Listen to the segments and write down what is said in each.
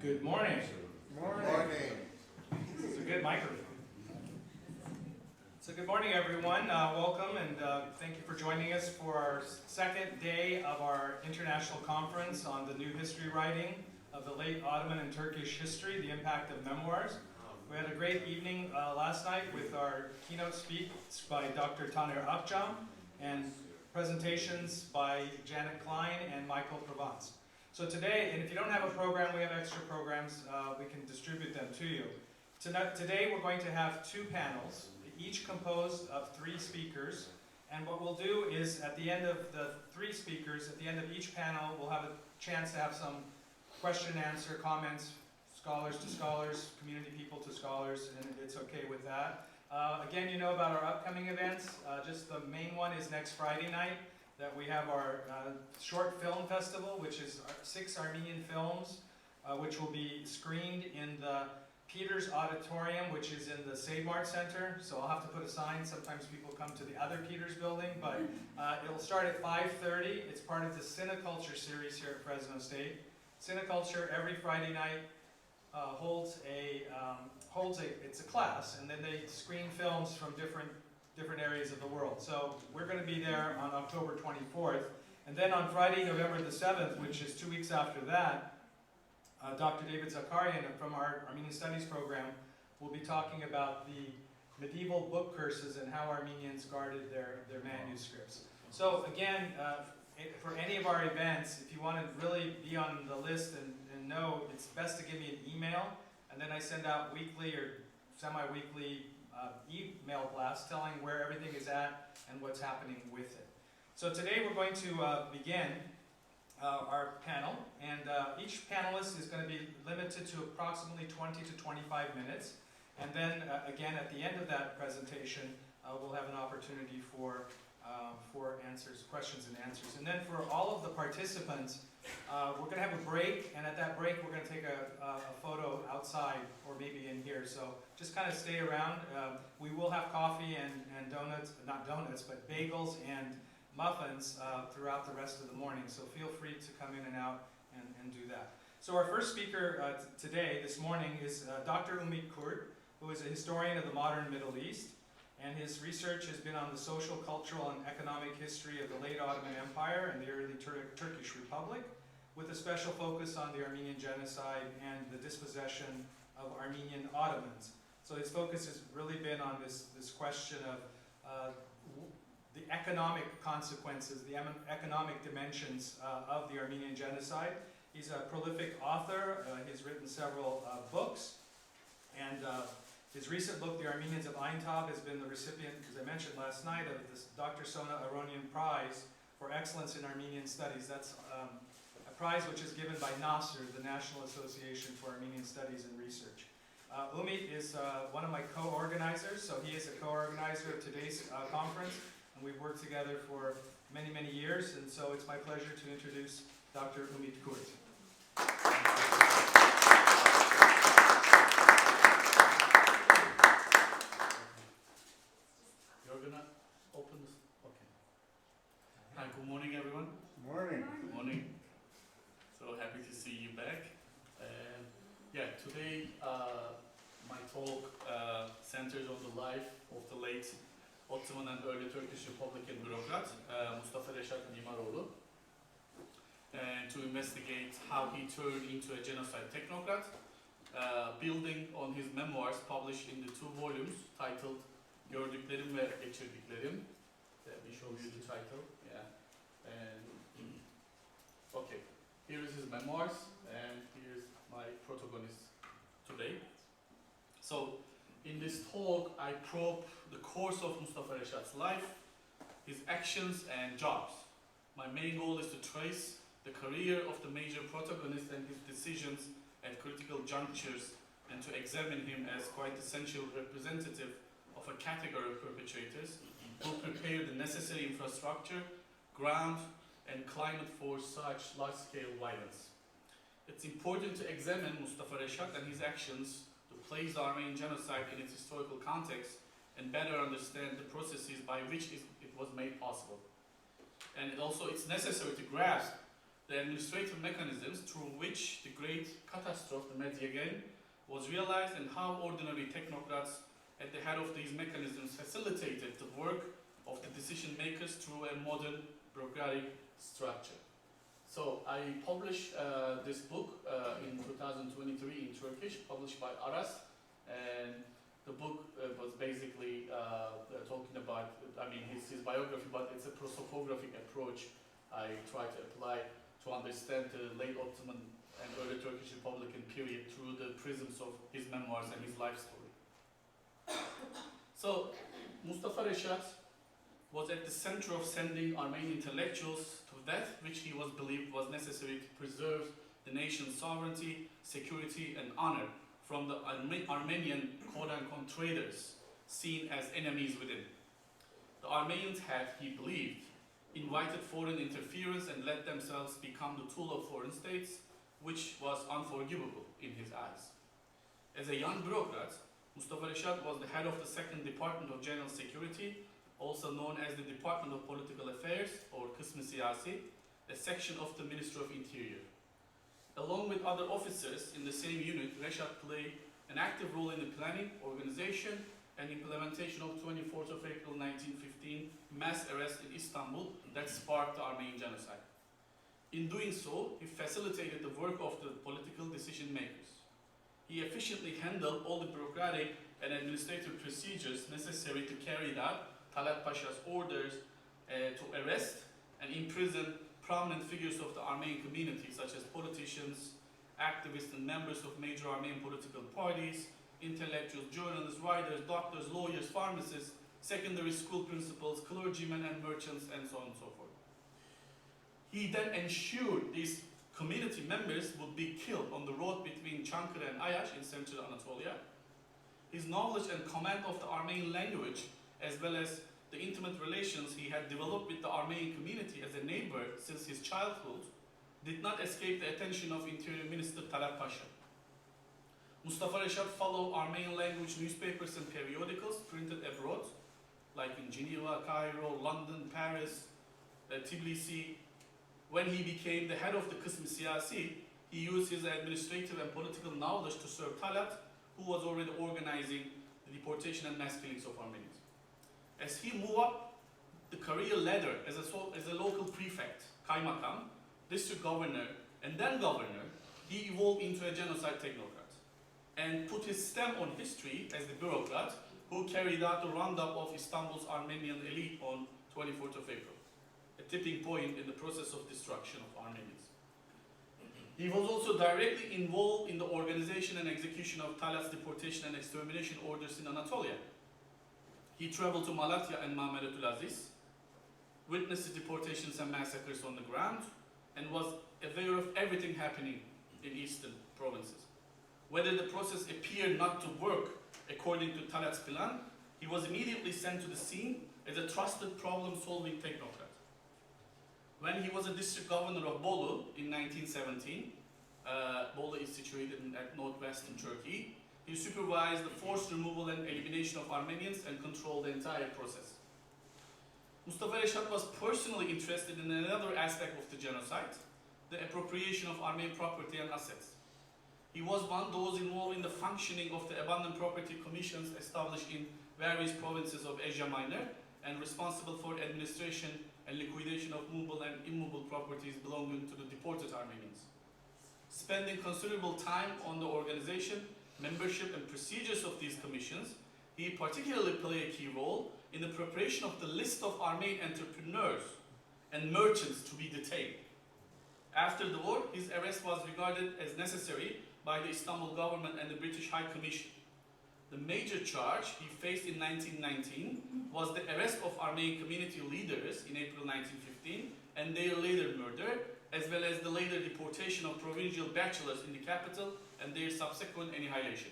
Good morning. Morning. This is a good microphone. So good morning, everyone. Welcome, and thank you for joining us for our second day of our international conference on the new history writing of the late Ottoman and Turkish history, the Impact of Memoirs. We had a great evening last night with our keynote speech by Dr. Taner Akçam and presentations by Janet Klein and Michael Provence. So today, and if you don't have a program, we have extra programs. We can distribute them to you. Today we're going to have two panels, each composed of 3 speakers. And what we'll do is, at the end of the 3 speakers, at the end of each panel, we'll have a chance to have some question and answer, comments, scholars to scholars, community people to scholars, and it's okay with that. Again, you know about our upcoming events. Just the main one is next Friday night, that we have our short film festival, which is 6 Armenian films, which will be screened in the Peters Auditorium, which is in the Save Mart Center. So I'll have to put a sign. Sometimes people come to the other Peters building, but it'll start at 5:30. It's part of the Cineculture series here at Fresno State. Cineculture every Friday night it's a class, and then they screen films from different areas of the world. So we're going to be there on October 24th. And then on Friday, November the 7th, which is 2 weeks after that, Dr. David Zakarian from our Armenian Studies program will be talking about the medieval book curses and how Armenians guarded their manuscripts. So again, for any of our events, if you want to really be on the list and know, it's best to give me an email, and then I send out weekly or semi-weekly email blasts telling where everything is at and what's happening with it. So today we're going to begin our panel, and each panelist is going to be limited to approximately 20 to 25 minutes, and then again at the end of that presentation we'll have an opportunity for questions and answers. And then for all of the participants, we're going to have a break, and at that break we're going to take a photo outside or maybe in here. So just kind of stay around. We will have coffee and donuts, not donuts, but bagels and muffins throughout the rest of the morning. So feel free to come in and out and do that. So our first speaker this morning, is Dr. Ümit, who is a historian of the modern Middle East. And his research has been on the social, cultural, and economic history of the late Ottoman Empire and the early Turkish Republic, with a special focus on the Armenian Genocide and the dispossession of Armenian Ottomans. So his focus has really been on this question of the economic consequences, the economic dimensions of the Armenian Genocide. He's a prolific author. He's written several books, and his recent book, The Armenians of Aintab, has been the recipient, as I mentioned last night, of this Dr. Sona Aronian Prize for Excellence in Armenian Studies. That's a prize which is given by NASR, the National Association for Armenian Studies and Research. Ümit is one of my co-organizers, so he is a co-organizer of today's conference, and we've worked together for many, many years, and so it's my pleasure to introduce Dr. Ümit Kurt. Good morning, everyone. Morning. Good morning. So happy to see you back. Today my talk centers on the life of the late Ottoman and early Turkish Republican bureaucrat Mustafa Reşat Mimaroğlu, and to investigate how he turned into a genocide technocrat, building on his memoirs published in the 2 volumes titled Gördüklerim ve Geçirdiklerim. Let me show you the title. Okay, here is his memoirs, and here's my protagonist today. So, in this talk, I probe the course of Mustafa Reşat's life, his actions and jobs. My main goal is to trace the career of the major protagonist and his decisions at critical junctures, and to examine him as quintessential representative of a category of perpetrators who prepare the necessary infrastructure, ground, and climate for such large-scale violence. It's important to examine Mustafa Reşat and his actions to place the Armenian genocide in its historical context and better understand the processes by which it was made possible. And also it's necessary to grasp the administrative mechanisms through which the great catastrophe, the Medyagen, was realized, and how ordinary technocrats at the head of these mechanisms facilitated the work of the decision makers through a modern bureaucratic structure. So I published this book in 2023 in Turkish, published by Aras, and the book was basically talking about, I mean, his biography, but it's a prosopographic approach I try to apply to understand the late Ottoman and early Turkish Republican period through the prisms of his memoirs and his life story. So, Mustafa Reşat was at the center of sending Armenian intellectuals to death, which he was believed was necessary to preserve the nation's sovereignty, security, and honor from the Armenian quote-unquote traitors seen as enemies within. The Armenians had, he believed, invited foreign interference and let themselves become the tool of foreign states, which was unforgivable in his eyes. As a young bureaucrat, Mustafa Reşat was the head of the Second Department of General Security, also known as the Department of Political Affairs, or Kısmı Siyasi, a section of the Ministry of Interior. Along with other officers in the same unit, Reşat played an active role in the planning, organization, and implementation of 24th of April 1915 mass arrest in Istanbul that sparked the Armenian genocide. In doing so, he facilitated the work of the political decision makers. He efficiently handled all the bureaucratic and administrative procedures necessary to carry out Talat Pasha's orders to arrest and imprison prominent figures of the Armenian community, such as politicians, activists, and members of major Armenian political parties, intellectuals, journalists, writers, doctors, lawyers, pharmacists, secondary school principals, clergymen, and merchants, and so on and so forth. He then ensured these community members would be killed on the road between Çankırı and Ayaş in central Anatolia. His knowledge and command of the Armenian language, as well as the intimate relations he had developed with the Armenian community as a neighbor since his childhood, did not escape the attention of Interior Minister Talat Pasha. Mustafa Reşat followed Armenian language newspapers and periodicals printed abroad, like in Geneva, Cairo, London, Paris, Tbilisi. When he became the head of the Kısmı Siyasi, he used his administrative and political knowledge to serve Talat, who was already organizing the deportation and mass killings of Armenians. As he moved up the career ladder as a local prefect, kaymakam, district governor, and then governor, he evolved into a genocide technocrat and put his stamp on history as the bureaucrat who carried out the roundup of Istanbul's Armenian elite on 24th of April, a tipping point in the process of destruction of Armenians. He was also directly involved in the organization and execution of Talat's deportation and extermination orders in Anatolia. He traveled to Malatya and Mameletullaziz, witnessed the deportations and massacres on the ground, and was aware of everything happening in eastern provinces. Whether the process appeared not to work according to Talat's plan, he was immediately sent to the scene as a trusted problem-solving technocrat. When he was a district governor of Bolu in 1917, Bolu is situated at northwestern Turkey, he supervised the forced removal and elimination of Armenians and controlled the entire process. Mustafa Reşat was personally interested in another aspect of the genocide, the appropriation of Armenian property and assets. He was one of those involved in the functioning of the abandoned property commissions established in various provinces of Asia Minor and responsible for administration and liquidation of movable and immovable properties belonging to the deported Armenians. Spending considerable time on the organization, membership, and procedures of these commissions, he particularly played a key role in the preparation of the list of Armenian entrepreneurs and merchants to be detained. After the war, his arrest was regarded as necessary by the Istanbul government and the British High Commission. The major charge he faced in 1919 was the arrest of Armenian community leaders in April 1915 and their later murder, as well as the later deportation of provincial bachelors in the capital and their subsequent annihilation.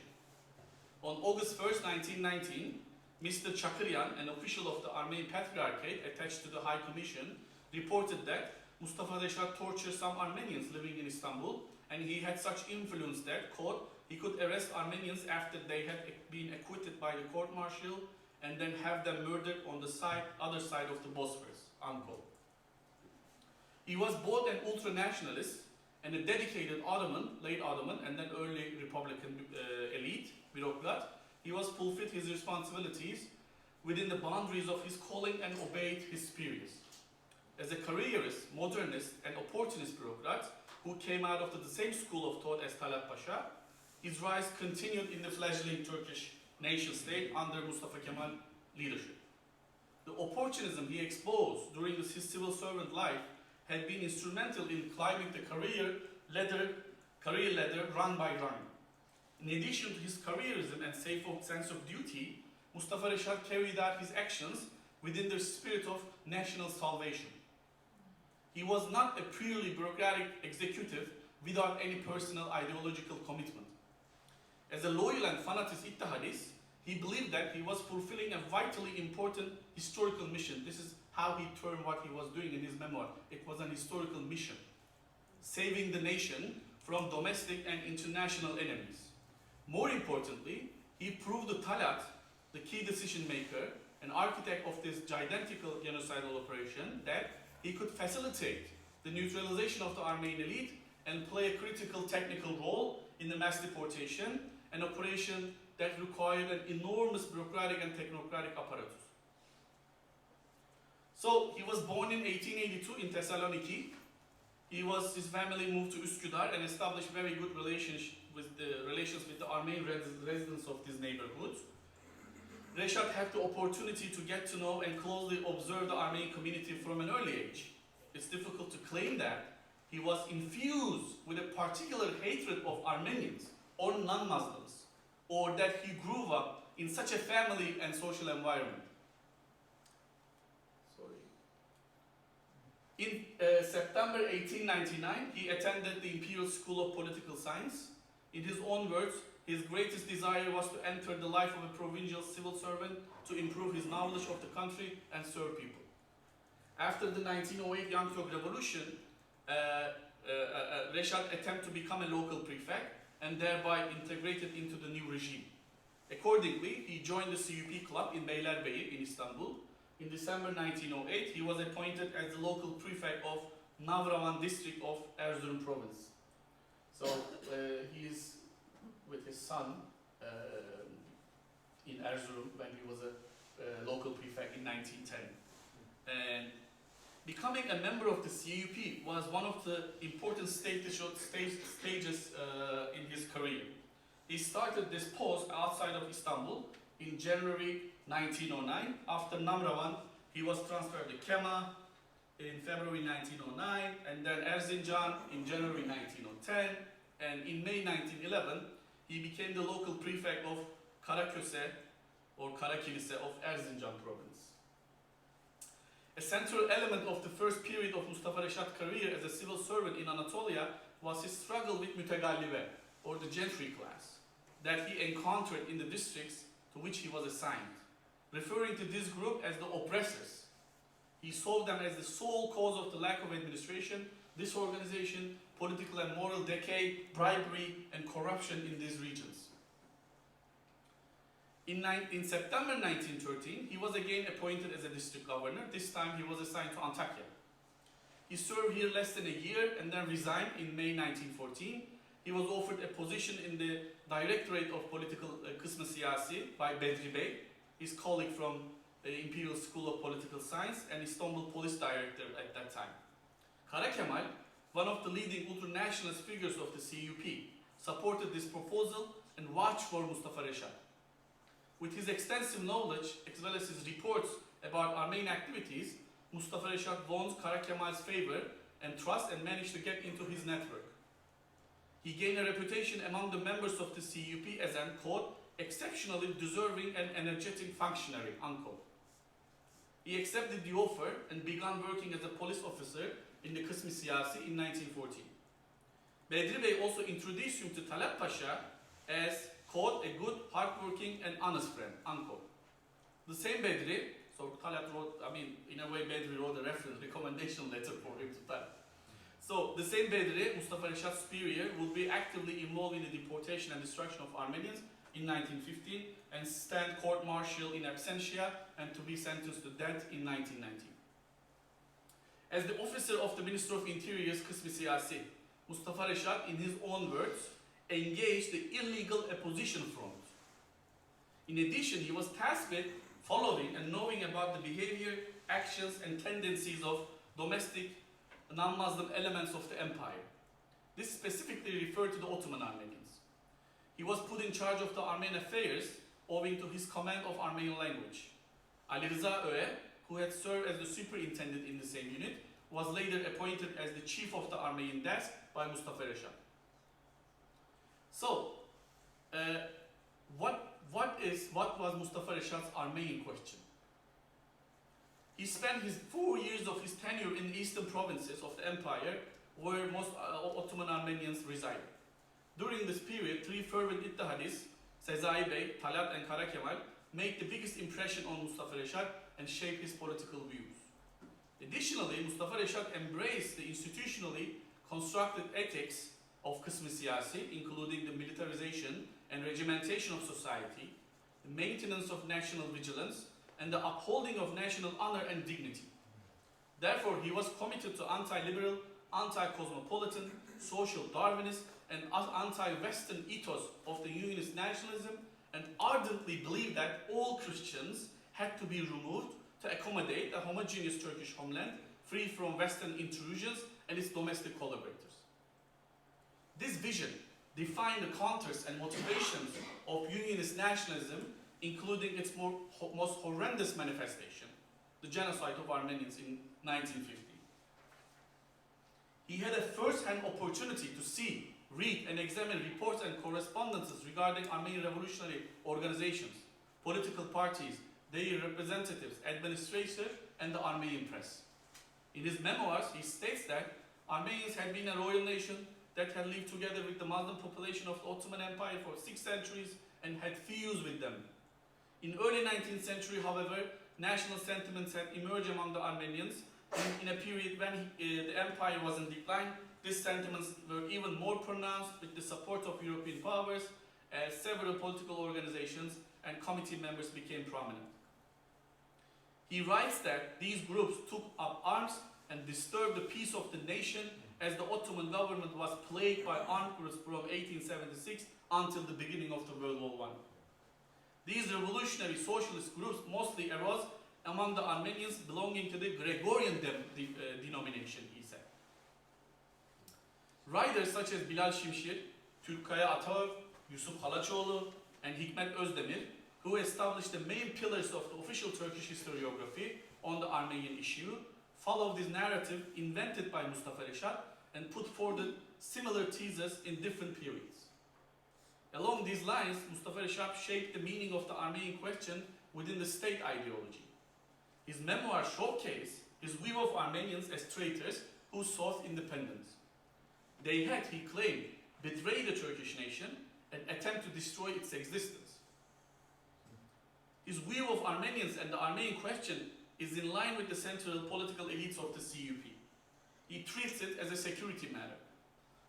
On August 1st, 1919, Mr. Çakıryan, an official of the Armenian Patriarchate attached to the High Commission, reported that Mustafa Reşat tortured some Armenians living in Istanbul, and he had such influence that, quote, he could arrest Armenians after they had been acquitted by the court-martial and then have them murdered on the other side of the Bosphorus, unquote. He was both an ultra-nationalist and a dedicated Ottoman, late Ottoman, and then early Republican elite, bureaucrat. He was fulfilled his responsibilities within the boundaries of his calling and obeyed his superiors. As a careerist, modernist, and opportunist bureaucrat who came out of the same school of thought as Talat Pasha, his rise continued in the fledgling Turkish nation-state under Mustafa Kemal leadership. The opportunism he exposed during his civil servant life had been instrumental in climbing the career ladder run by run. In addition to his careerism and sense of duty, Mustafa Reşat carried out his actions within the spirit of national salvation. He was not a purely bureaucratic executive without any personal ideological commitment. As a loyal and fanatist ittihadist, he believed that he was fulfilling a vitally important historical mission. This is how he termed what he was doing in his memoir. It was an historical mission, saving the nation from domestic and international enemies. More importantly, he proved to Talat, the key decision maker and architect of this gigantical genocidal operation, that he could facilitate the neutralization of the Armenian elite and play a critical technical role in the mass deportation, an operation that required an enormous bureaucratic and technocratic apparatus. So he was born in 1882 in Thessaloniki. His family moved to Üsküdar and established very good relations with the Armenian residents of this neighborhood. Reşat had the opportunity to get to know and closely observe the Armenian community from an early age. It's difficult to claim that he was infused with a particular hatred of Armenians or non-Muslims, or that he grew up in such a family and social environment. In September 1899, he attended the Imperial School of Political Science. In his own words, his greatest desire was to enter the life of a provincial civil servant to improve his knowledge of the country and serve people. After the 1908 Young Turk Revolution, Reşat attempted to become a local prefect and thereby integrated into the new regime. Accordingly, he joined the CUP club in Beylerbeyi in Istanbul. In December 1908, he was appointed as the local prefect of Navraman district of Erzurum province. So he is with his son in Erzurum when he was a local prefect in 1910. And becoming a member of the CUP was one of the important stages in his career. He started this post outside of Istanbul in January 1909. After Navraman, he was transferred to Kema in February 1909, and then Erzincan in January 1910, and in May 1911, he became the local prefect of Karaköse or Karakilise of Erzincan province. A central element of the first period of Mustafa Reşat's career as a civil servant in Anatolia was his struggle with mütegallibe, or the gentry class, that he encountered in the districts to which he was assigned. Referring to this group as the oppressors, he saw them as the sole cause of the lack of administration, disorganization, political and moral decay, bribery, and corruption in these regions. In September 1913, he was again appointed as a district governor. This time he was assigned to Antakya. He served here less than a year and then resigned in May 1914. He was offered a position in the Directorate of Political Kısmı Siyasi by Bedri Bey, his colleague from the Imperial School of Political Science and Istanbul Police Director at that time. Kara Kemal, one of the leading ultra-nationalist figures of the CUP, supported this proposal and vouched for Mustafa Reşat. With his extensive knowledge, as well as his reports about Armenian activities, Mustafa Reşat won Kara Kemal's favor and trust and managed to get into his network. He gained a reputation among the members of the CUP as an, quote, exceptionally deserving and energetic functionary, unquote. He accepted the offer and began working as a police officer in the Kısmı Siyasi in 1914. Bedri Bey also introduced him to Talat Pasha as, quote, a good, hardworking and honest friend, unquote. The same Bedri, so Talat wrote, in a way Bedri wrote a reference, recommendation letter for him to Talat. So the same Bedri, Mustafa Reşat's superior, will be actively involved in the deportation and destruction of Armenians in 1915 and stand court-martial in absentia and to be sentenced to death in 1919. As the officer of the Minister of Interior's Kısmi Siyasi, Mustafa Reşat, in his own words, engaged the illegal opposition front. In addition, he was tasked with following and knowing about the behavior, actions, and tendencies of domestic non-Muslim elements of the empire. This specifically referred to the Ottoman Armenians. He was put in charge of the Armenian affairs owing to his command of Armenian language. Ali Rıza Öğe, who had served as the superintendent in the same unit, was later appointed as the chief of the Armenian desk by Mustafa Reşat. So, what was Mustafa Reşat's Armenian question? He spent his 4 years of his tenure in the eastern provinces of the empire, where most Ottoman Armenians resided. During this period, three fervent ittihadis, Sezai Bey, Talat, and Kara Kemal, made the biggest impression on Mustafa Reşat and shaped his political views. Additionally, Mustafa Reşat embraced the institutionally constructed ethics of Kısmi Siyasi, including the militarization and regimentation of society, the maintenance of national vigilance, and the upholding of national honor and dignity. Therefore, he was committed to anti-liberal, anti-cosmopolitan, social Darwinist, and anti-Western ethos of the Unionist nationalism, and ardently believed that all Christians had to be removed to accommodate a homogeneous Turkish homeland free from Western intrusions and its domestic collaborators. This vision defined the contours and motivations of Unionist nationalism, including its most horrendous manifestation, the genocide of Armenians in 1950. He had a first-hand opportunity to see, read, and examine reports and correspondences regarding Armenian revolutionary organizations, political parties, their representatives, administrators, and the Armenian press. In his memoirs, he states that Armenians had been a royal nation that had lived together with the Muslim population of the Ottoman Empire for 6 centuries and had fused with them. In early 19th century, however, national sentiments had emerged among the Armenians. In a period when the empire was in decline, these sentiments were even more pronounced with the support of European powers, as several political organizations and committee members became prominent. He writes that these groups took up arms and disturbed the peace of the nation as the Ottoman government was plagued by armed groups from 1876 until the beginning of the World War I. These revolutionary socialist groups mostly arose among the Armenians belonging to the Gregorian denomination, he said. Writers such as Bilal Şimşir, Türkkaya Ataev, Yusuf Halaçoğlu, and Hikmet Özdemir, who established the main pillars of the official Turkish historiography on the Armenian issue, followed this narrative invented by Mustafa Reşat and put forward similar theses in different periods. Along these lines, Mustafa Reşat shaped the meaning of the Armenian question within the state ideology. His memoirs showcase his view of Armenians as traitors who sought independence. They had, he claimed, betrayed the Turkish nation and attempted to destroy its existence. His view of Armenians and the Armenian question is in line with the central political elites of the CUP. He treats it as a security matter.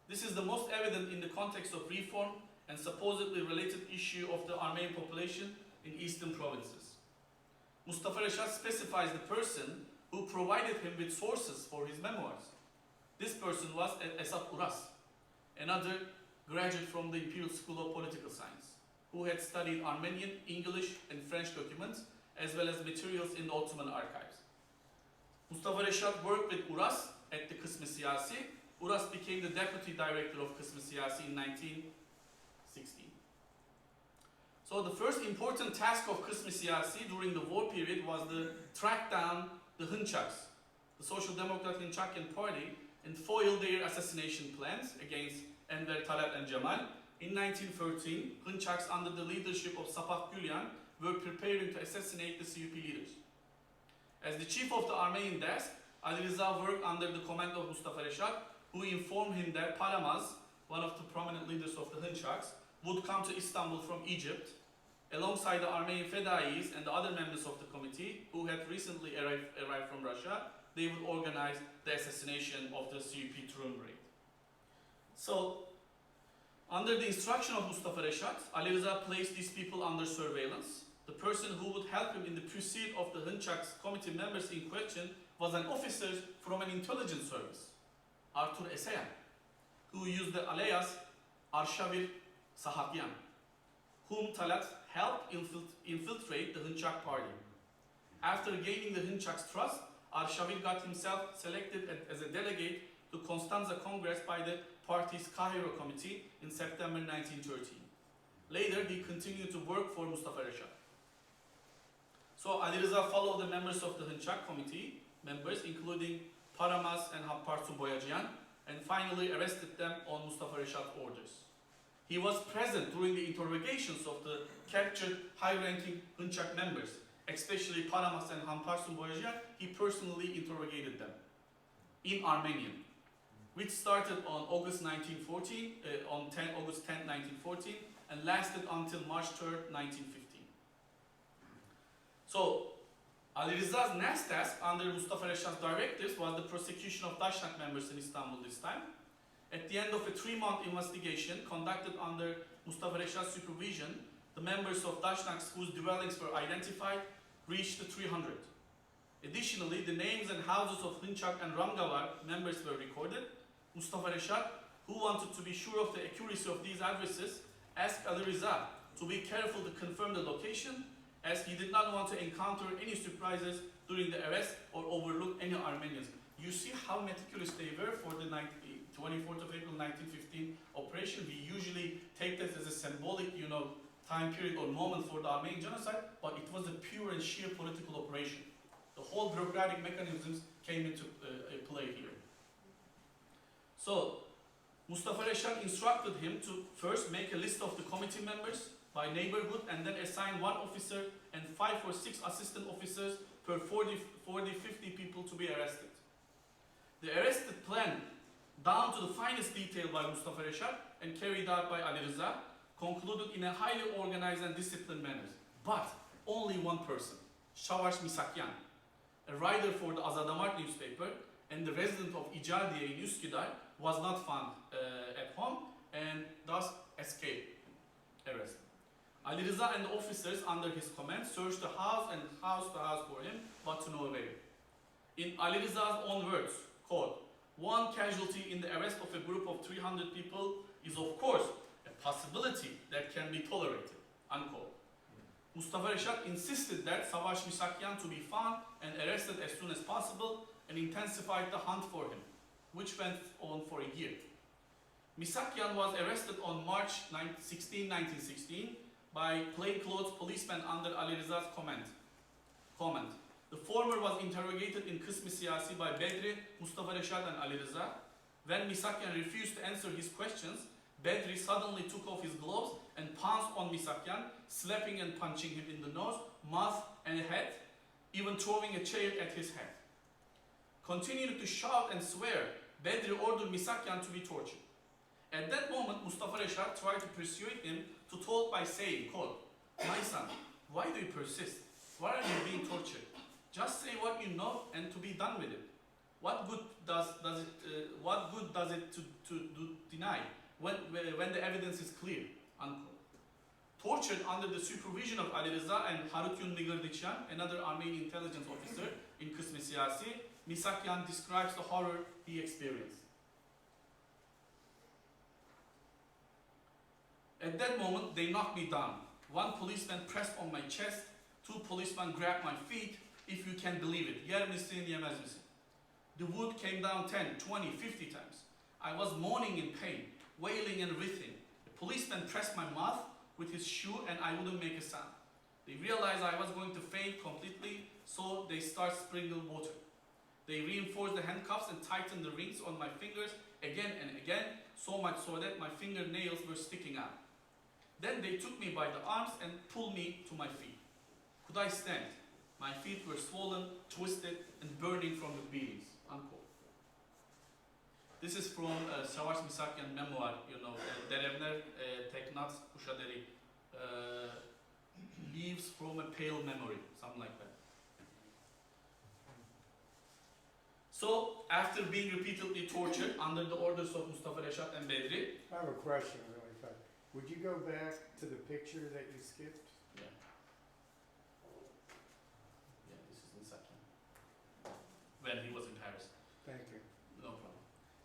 This is the most evident in the context of reform and supposedly related issue of the Armenian population in eastern provinces. Mustafa Reşat specifies the person who provided him with sources for his memoirs. This person was Esat Uras, another graduate from the Imperial School of Political Science, who had studied Armenian, English, and French documents, as well as materials in the Ottoman archives. Mustafa Reşat worked with Uras at the Kısmi Siyasi. Uras became the deputy director of Kısmi Siyasi in 1916. So the first important task of Kısmi Siyasi during the war period was to track down the Hınçaks, the Social Democrat Hınçakian party, and foil their assassination plans against Enver, Talat, and Cemal. In 1913, Hınçaks, under the leadership of Sapah Gülyan, were preparing to assassinate the CUP leaders. As the chief of the Armenian desk, Ali Rıza worked under the command of Mustafa Reşat, who informed him that Palamaz, one of the prominent leaders of the Hınçaks, would come to Istanbul from Egypt, alongside the Armenian Fedais and the other members of the committee who had recently arrived from Russia. They would organize the assassination of the CUP triumvirate. So, under the instruction of Mustafa Reşat, Ali Rıza placed these people under surveillance. the person who would help him in the pursuit of the Hınçaks committee members in question was an officer from an intelligence service, Artur Esayan, who used the alias Arshavir Sahakyan, whom Talat helped infiltrate the Hınçak party. After gaining the Hınçaks' trust, Arshavir got himself selected as a delegate to Constanza Congress by the party's Cairo committee in September 1913. Later, he continued to work for Mustafa Reşat. So Ali Rıza followed the members of the Hınçak committee, members including Paramas and Hamparsu Boyacian, and finally arrested them on Mustafa Reşat orders. He was present during the interrogations of the captured high-ranking Hınçak members, especially Paramas and Hamparsu Boyacian. He personally interrogated them in Armenian, which started on August 1914, August 10, 1914, and lasted until March 3rd, 1915. So, Ali Rıza's next task under Mustafa Reşat's directives was the prosecution of Daşnak members in Istanbul this time. At the end of a 3-month investigation conducted under Mustafa Reşat's supervision, the members of Daşnaks whose dwellings were identified reached the 300. Additionally, the names and houses of Hınçak and Ramgavar members were recorded. Mustafa Reşat, who wanted to be sure of the accuracy of these addresses, asked Ali Rıza to be careful to confirm the location, as he did not want to encounter any surprises during the arrest or overlook any Armenians. You see how meticulous they were for the 24th of April 1915 operation. We usually take this as a symbolic, time period or moment for the Armenian genocide, but it was a pure and sheer political operation. The whole bureaucratic mechanisms came into play here. So, Mustafa Reşat instructed him to first make a list of the committee members by neighborhood and then assign 1 officer and 5 or 6 assistant officers per 40, 50 people to be arrested. The arrested plan, down to the finest detail by Mustafa Reşat and carried out by Ali Rıza, concluded in a highly organized and disciplined manner. But only one person, Savaş Misakyan, a writer for the Azadamart newspaper and the resident of İcadiye in Üsküdar, was not found at home and thus escaped arrest. Ali Rıza and the officers under his command searched the house and house to house for him, but to no avail. In Ali Rıza's own words, quote, "One casualty in the arrest of a group of 300 people is of course a possibility that can be tolerated," unquote. Mustafa Reşat insisted that Savaş Misakyan to be found and arrested as soon as possible and intensified the hunt for him, which went on for a year. Misakyan was arrested on March 16, 1916 by plainclothes policemen under Ali Rıza's command. The former was interrogated in Kısmı Siyasi by Bedri, Mustafa Reşat and Ali Rıza. When Misakyan refused to answer his questions, Bedri suddenly took off his gloves and pounced on Misakyan, slapping and punching him in the nose, mouth and head, even throwing a chair at his head. Continuing to shout and swear, Bedri ordered Misakyan to be tortured. At that moment, Mustafa Reşat tried to persuade him to talk by saying, quote, "My son, why do you persist? Why are you being tortured? Just say what you know and to be done with it. What good does it to deny when the evidence is clear?" Unquote. Tortured under the supervision of Ali Rıza and Harutyun Mugrdechian, another Armenian intelligence officer in Kısmı Siyasi, Misakyan describes the horror he experienced. At that moment, they knocked me down. 1 policeman pressed on my chest, 2 policemen grabbed my feet, if you can believe it. Yer misin, yemez misin? The wood came down 10, 20, 50 times. I was moaning in pain, wailing and writhing. The policeman pressed my mouth with his shoe and I wouldn't make a sound. They realized I was going to faint completely, so they started sprinkling water. They reinforced the handcuffs and tightened the rings on my fingers again and again, so much so that my fingernails were sticking out. Then they took me by the arms and pulled me to my feet. Could I stand? My feet were swollen, twisted, and burning from the beatings. Unquote. This is from Savaş Misakyan memoir, Derevner Teknat Kuşaderi, Leaves from a Pale Memory, something like that. So, after being repeatedly tortured under the orders of Mustafa Reşat and Bedri, I have a question really fast. Would you go back to the picture that you skipped? yeah. when he was in Paris. Thank you. No problem.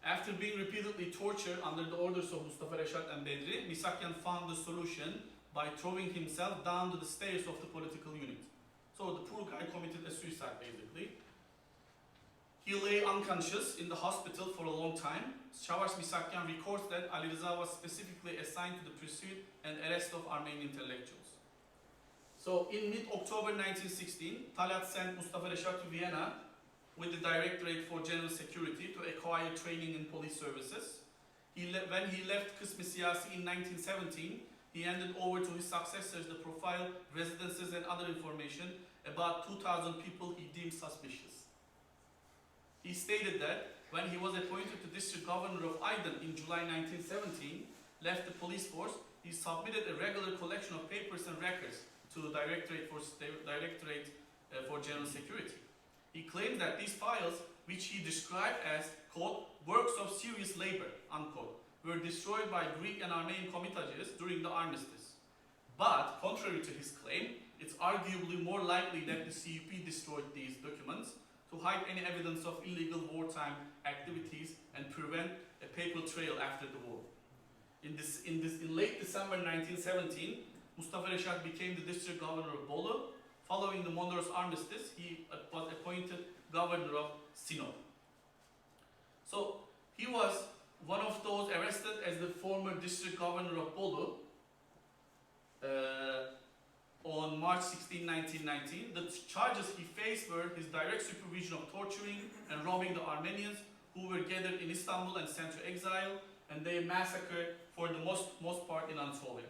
After being repeatedly tortured under the orders of Mustafa, Reşat and Bedri, Misakyan found the solution by throwing himself down to the stairs of the political unit. So the poor guy committed a suicide basically. He lay unconscious in the hospital for a long time. Savaş Misakyan records that Ali Rıza was specifically assigned to the pursuit and arrest of Armenian intellectuals. So in mid-October 1916, Talat sent Mustafa Reşat to Vienna with the Directorate for General Security to acquire training in police services. When he left Kısmi Siyasi in 1917, he handed over to his successors the profile, residences and other information about 2,000 people he deemed suspicious. He stated that when he was appointed to District Governor of Aydın in July 1917, left the police force, he submitted a regular collection of papers and records to the Directorate for General Security. He claimed that these files, which he described as, quote, works of serious labor, unquote, were destroyed by Greek and Armenian comitages during the armistice. But, contrary to his claim, it's arguably more likely that the CUP destroyed these documents to hide any evidence of illegal wartime activities and prevent a paper trail after the war. In late December 1917, Mustafa Reşat became the district governor of Bolu. Following the Mondros armistice, he was appointed governor of Sinop. So he was one of those arrested as the former district governor of Bolu on March 16, 1919. The charges he faced were his direct supervision of torturing and robbing the Armenians who were gathered in Istanbul and sent to exile, and they massacred for the most part in Anatolia.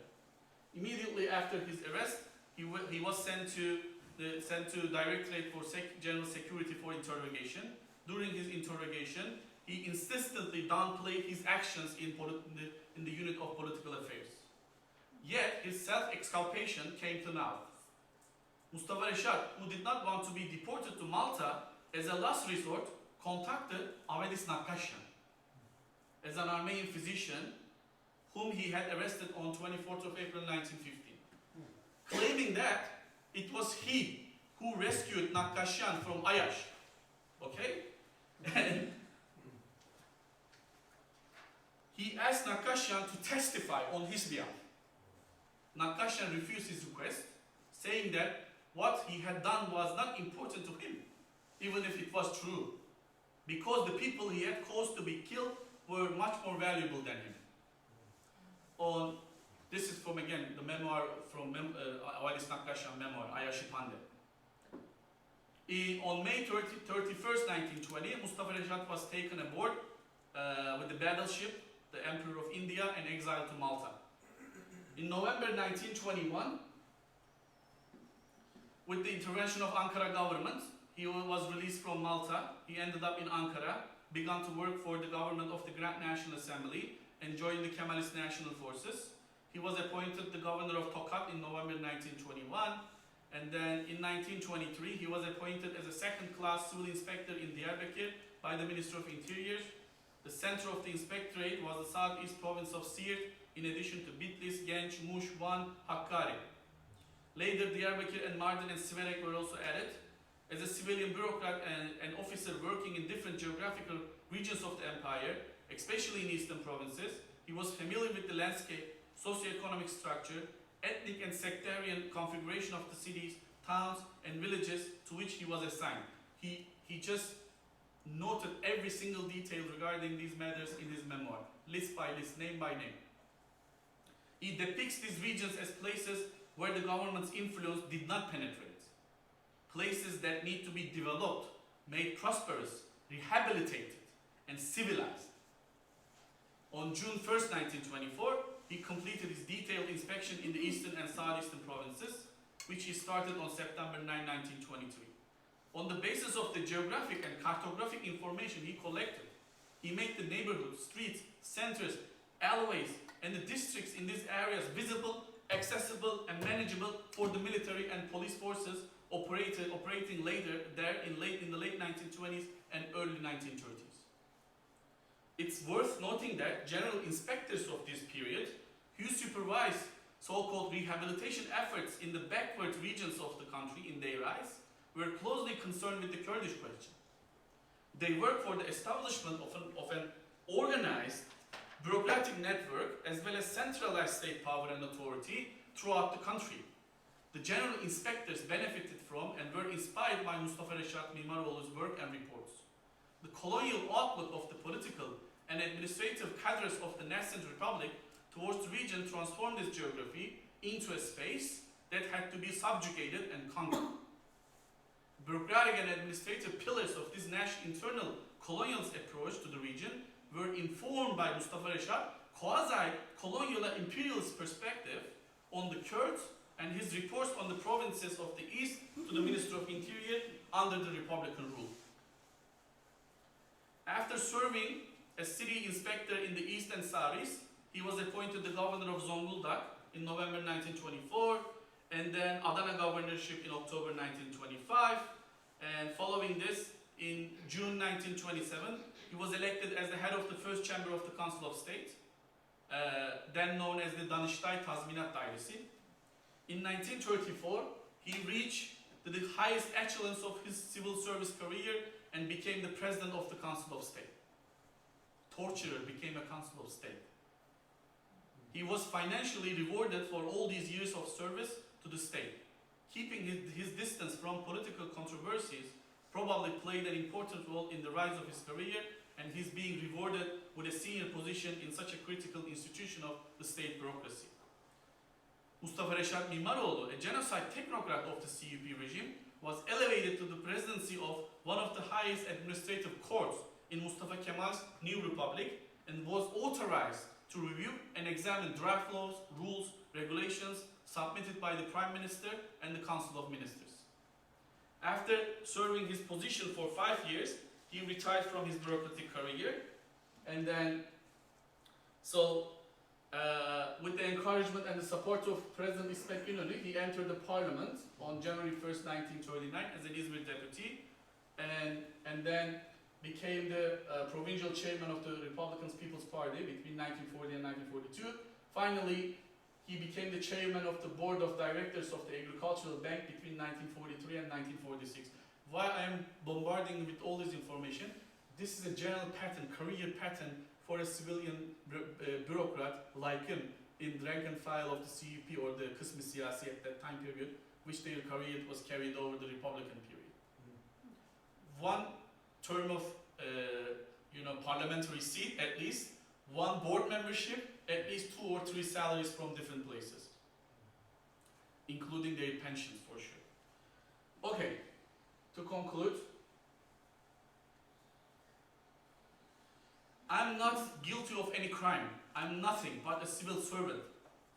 Immediately after his arrest, he was sent to Directorate for General Security for interrogation. During his interrogation, he insistently downplayed his actions in the unit of political affairs. Yet his self-exculpation came to naught. Mustafa Reşat, who did not want to be deported to Malta, as a last resort, contacted Avedis Nakashian as an Armenian physician whom he had arrested on 24th of April 1915, claiming that it was he who rescued Nakashian from Ayash. Okay? And he asked Nakashian to testify on his behalf. Nakashian refused his request, saying that what he had done was not important to him, even if it was true, because the people he had caused to be killed were much more valuable than him. This is from, again, the memoir from Avedis Nakashian memoir, Ayashi Pande. On May 31st, 1920, Mustafa Reşat was taken aboard with the battleship, the Emperor of India, and exiled to Malta. In November 1921, with the intervention of Ankara government, he was released from Malta. He ended up in Ankara, began to work for the government of the Grand National Assembly, and joined the Kemalist National Forces. He was appointed the governor of Tokat in November 1921, and then in 1923 he was appointed as a second-class civil inspector in Diyarbakir by the Minister of Interior. The center of the inspectorate was the southeast province of Siirt, in addition to Bitlis, Genç, Muş, Van, Hakkari. Later, Diyarbakir and Mardin and Siverek were also added. As a civilian bureaucrat and an officer working in different geographical regions of the empire, especially in eastern provinces, he was familiar with the landscape, socio-economic structure, ethnic and sectarian configuration of the cities, towns, and villages to which he was assigned. He just noted every single detail regarding these matters in his memoir, list by list, name by name. He depicts these regions as places where the government's influence did not penetrate, places that need to be developed, made prosperous, rehabilitated, and civilized. On June 1st, 1924, he completed his detailed inspection in the eastern and southeastern provinces, which he started on September 9, 1923. On the basis of the geographic and cartographic information he collected, he made the neighborhoods, streets, centers, alleyways, and the districts in these areas visible, accessible, and manageable for the military and police forces operating later there in the late 1920s and early 1930s. It's worth noting that general inspectors of this period, who supervised so-called rehabilitation efforts in the backward regions of the country in their eyes, were closely concerned with the Kurdish question. They work for the establishment of an organized bureaucratic network as well as centralized state power and authority throughout the country. The general inspectors benefited from and were inspired by Mustafa Reşat Mimaroğlu's work and reports. The colonial outlook of the political and administrative cadres of the nascent republic towards the region transformed this geography into a space that had to be subjugated and conquered. Bureaucratic and administrative pillars of this internal colonial approach to the region were informed by Mustafa Reşat quasi-colonial and imperialist perspective on the Kurds and his reports on the provinces of the east to the Minister of Interior under the Republican rule. After serving as city inspector in the east and southeast, he was appointed the governor of Zonguldak in November 1924, and then Adana governorship in October 1925, and following this, in June 1927, he was elected as the head of the first chamber of the Council of State, then known as the Danıştay Tazminat Dairesi. In 1934, he reached the highest echelons of his civil service career and became the president of the Council of State. Torturer became a Council of State. He was financially rewarded for all these years of service to the state. Keeping his distance from political controversies probably played an important role in the rise of his career, and he's being rewarded with a senior position in such a critical institution of the state bureaucracy. Mustafa Reşat Mimaroğlu, a genocide technocrat of the CUP regime, was elevated to the presidency of one of the highest administrative courts in Mustafa Kemal's new republic and was authorized to review and examine draft laws, rules, regulations submitted by the Prime Minister and the Council of Ministers. After serving his position for 5 years, he retired from his bureaucratic career, and then, with the encouragement and the support of President İsmet İnönü, he entered the parliament on January 1st, 1939 as an İzmir deputy, and then became the provincial chairman of the Republican People's Party between 1940 and 1942. Finally, he became the chairman of the board of directors of the Agricultural Bank between 1943 and 1946. Why I am bombarding with all this information? This is a general pattern, career pattern for a civilian bureaucrat like him in rank and file of the CUP or the Kısmı Siyasi at that time period, which their career was carried over the Republican period. One term of parliamentary seat at least, one board membership, at least 2 or 3 salaries from different places, including their pensions for sure. Okay, to conclude, I'm not guilty of any crime. I'm nothing but a civil servant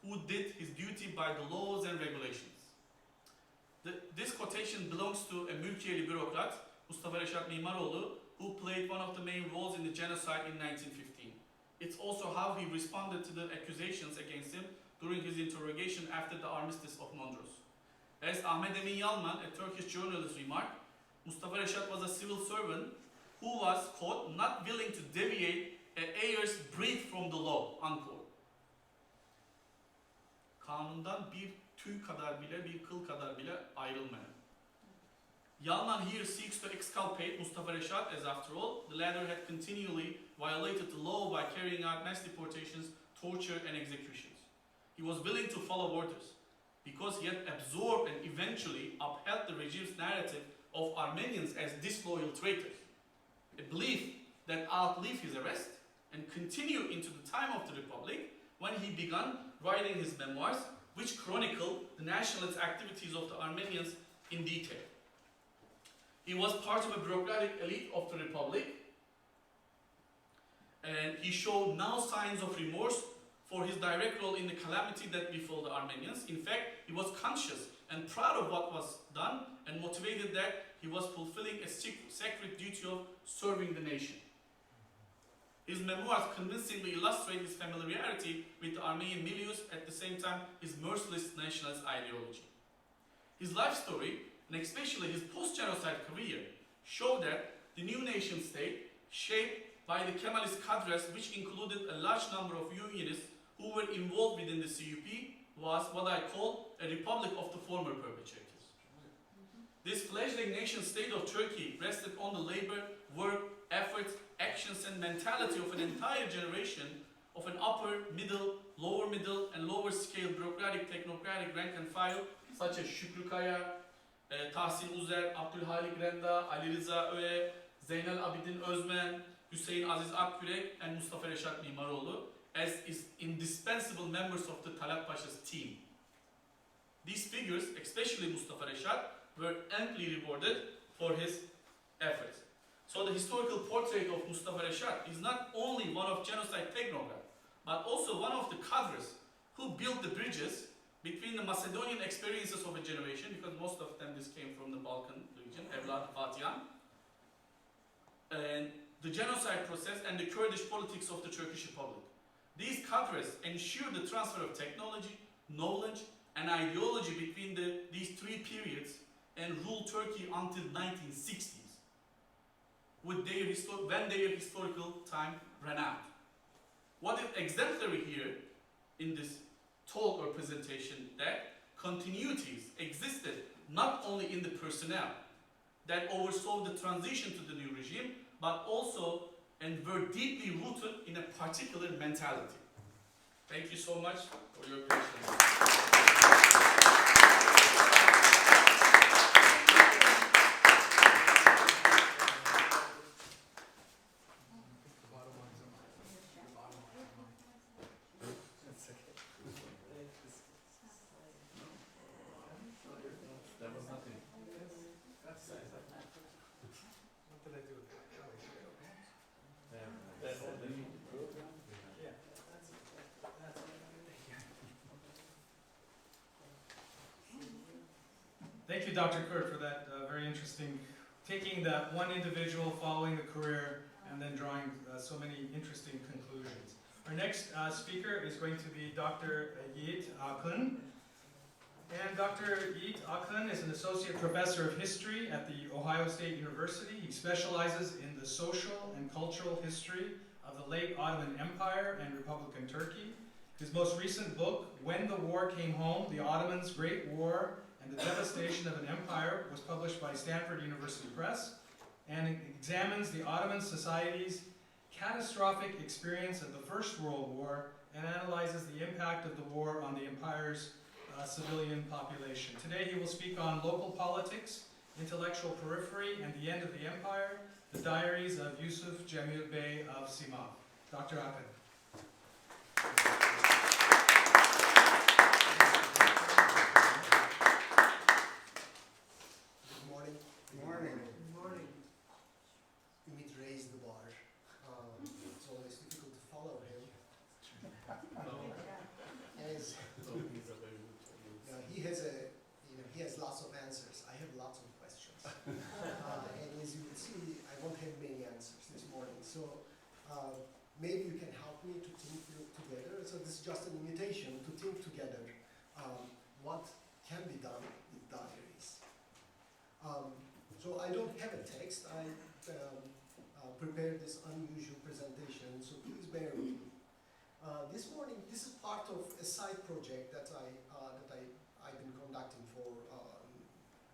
who did his duty by the laws and regulations. This quotation belongs to a Mülkiyeli bureaucrat, Mustafa Reşat Mimaroğlu, who played one of the main roles in the genocide in 1915. It's also how he responded to the accusations against him during his interrogation after the armistice of Mondros. As Ahmet Emin Yalman, a Turkish journalist, remarked, Mustafa Reşat was a civil servant who was, quote, not willing to deviate a hair's breadth from the law, unquote. Kanundan bir tüy kadar bile, bir kıl kadar bile ayrılmayan. Yalman here seeks to exculpate Mustafa Reşat, as after all, the latter had continually violated the law by carrying out mass deportations, torture, and executions. He was willing to follow orders because he had absorbed and eventually upheld the regime's narrative of Armenians as disloyal traitors, a belief that outlived his arrest and continued into the time of the Republic when he began writing his memoirs, which chronicle the nationalist activities of the Armenians in detail. He was part of a bureaucratic elite of the Republic, and he showed no signs of remorse for his direct role in the calamity that befell the Armenians. In fact, he was conscious and proud of what was done and motivated that he was fulfilling a sacred duty of serving the nation. His memoirs convincingly illustrate his familiarity with the Armenian milieux, at the same time his merciless nationalist ideology. His life story, and especially his post-genocide career, show that the new nation state, shaped by the Kemalist cadres, which included a large number of Unionists who were involved within the CUP, was what I call a republic of the former perpetrators. This fledgling nation state of Turkey rested on the labor, work, efforts, actions, and mentality of an entire generation of an upper, middle, and lower scale bureaucratic, technocratic rank and file, such as Şükrü Kaya, Tahsin Uzer, Abdülhalik Renda, Ali Rıza Öğe, Zeynel Abidin Özmen, Hüseyin Aziz Akgürek, and Mustafa Reşat Mimaroğlu, as is indispensable members of the Talat Pasha's team. These figures, especially Mustafa Reşat, were amply rewarded for his efforts. So the historical portrait of Mustafa Reşat is not only one of genocide technocrat, but also one of the cadres who built the bridges between the Macedonian experiences of a generation, because most of them this came from the Balkan region, Evlat Fatihan, and the genocide process and the Kurdish politics of the Turkish Republic. These cadres ensure the transfer of technology, knowledge, and ideology between these three periods and ruled Turkey until 1960s, when their historical time ran out. What is exemplary here in this talk or presentation, that continuities existed not only in the personnel that oversaw the transition to the new regime, but also and were deeply rooted in a particular mentality. Thank you so much for your patience. Thank you, Dr. Kurt, for that very interesting, taking that one individual, following the career, and then drawing so many interesting conclusions. Our next speaker is going to be Dr. Yiğit Akın. And Dr. Yiğit Akın is an associate professor of history at the Ohio State University. He specializes in the social and cultural history of the late Ottoman Empire and Republican Turkey. His most recent book, When the War Came Home, The Ottomans' Great War and the Devastation of an Empire, was published by Stanford University Press and examines the Ottoman society's catastrophic experience of the First World War and analyzes the impact of the war on the empire's civilian population. Today he will speak on local politics, intellectual periphery, and the end of the empire, the diaries of Yusuf Cemil Bey of Simav. Dr. Akın. Ümit raised the bar. It's always difficult to follow him. As he has lots of answers. I have lots of questions. And as you can see, I won't have many answers this morning. So maybe you can help me to think together. So this is just an invitation to think together what can be done with diaries. So I don't have a text. I prepared this unusual presentation, so please bear with me. This morning, this is part of a side project that I've been conducting for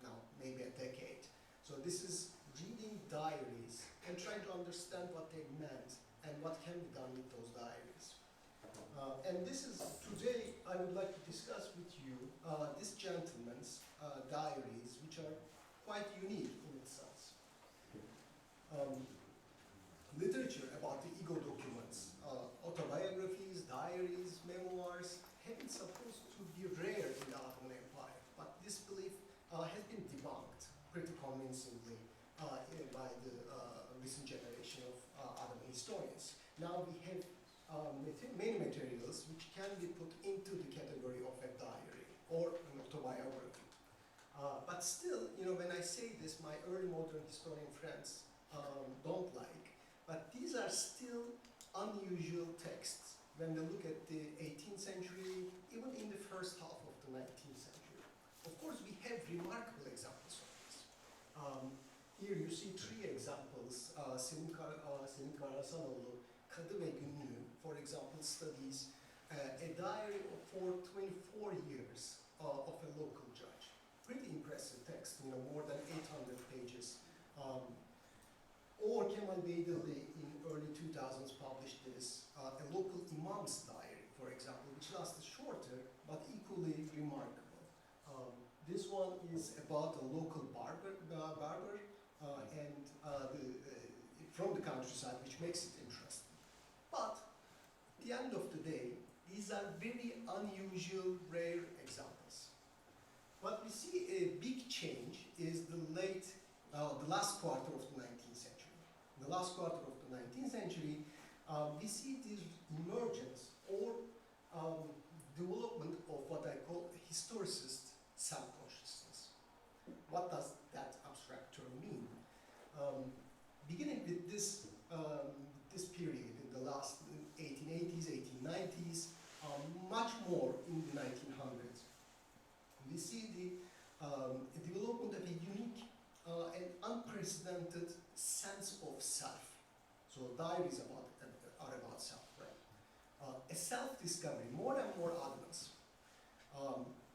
now maybe a decade. So this is reading diaries and trying to understand what they meant and what can be done with those diaries. And this is today I would like to discuss with you this gentleman's diaries, which are quite unique in itself. Literature about the ego documents, autobiographies, diaries, memoirs, have been supposed to be rare in the Ottoman Empire, but this belief has been debunked pretty convincingly by the recent generation of Ottoman historians. Now we have many materials which can be put into the category of a diary or an autobiography. But still, when I say this, my early modern historian friends don't like. But these are still unusual texts when we look at the 18th century, even in the first half of the 19th century. Of course, we have remarkable examples of this. Here you see three examples. Selim Karasanoğlu, Kadı ve Günlüğü, for example, studies a diary for 24 years of a local judge. Pretty impressive text, more than 800 pages. Or Kemal Beydili in early 2000s published this, a local imam's diary, for example, which lasted shorter but equally remarkable. This one is about a local barber and from the countryside, which makes it interesting. But at the end of the day, these are very unusual, rare examples. What we see a big change is the last quarter of the 19th century. In the last quarter of the 19th century, we see this emergence or development of what I call historicist self-consciousness. What does that abstract term mean? Beginning with this period in the last 1880s, 1890s, much more in the 1900s, we see the development of a unique and unprecedented sense of self. So diaries are about self, right? A self-discovery, more and more adults,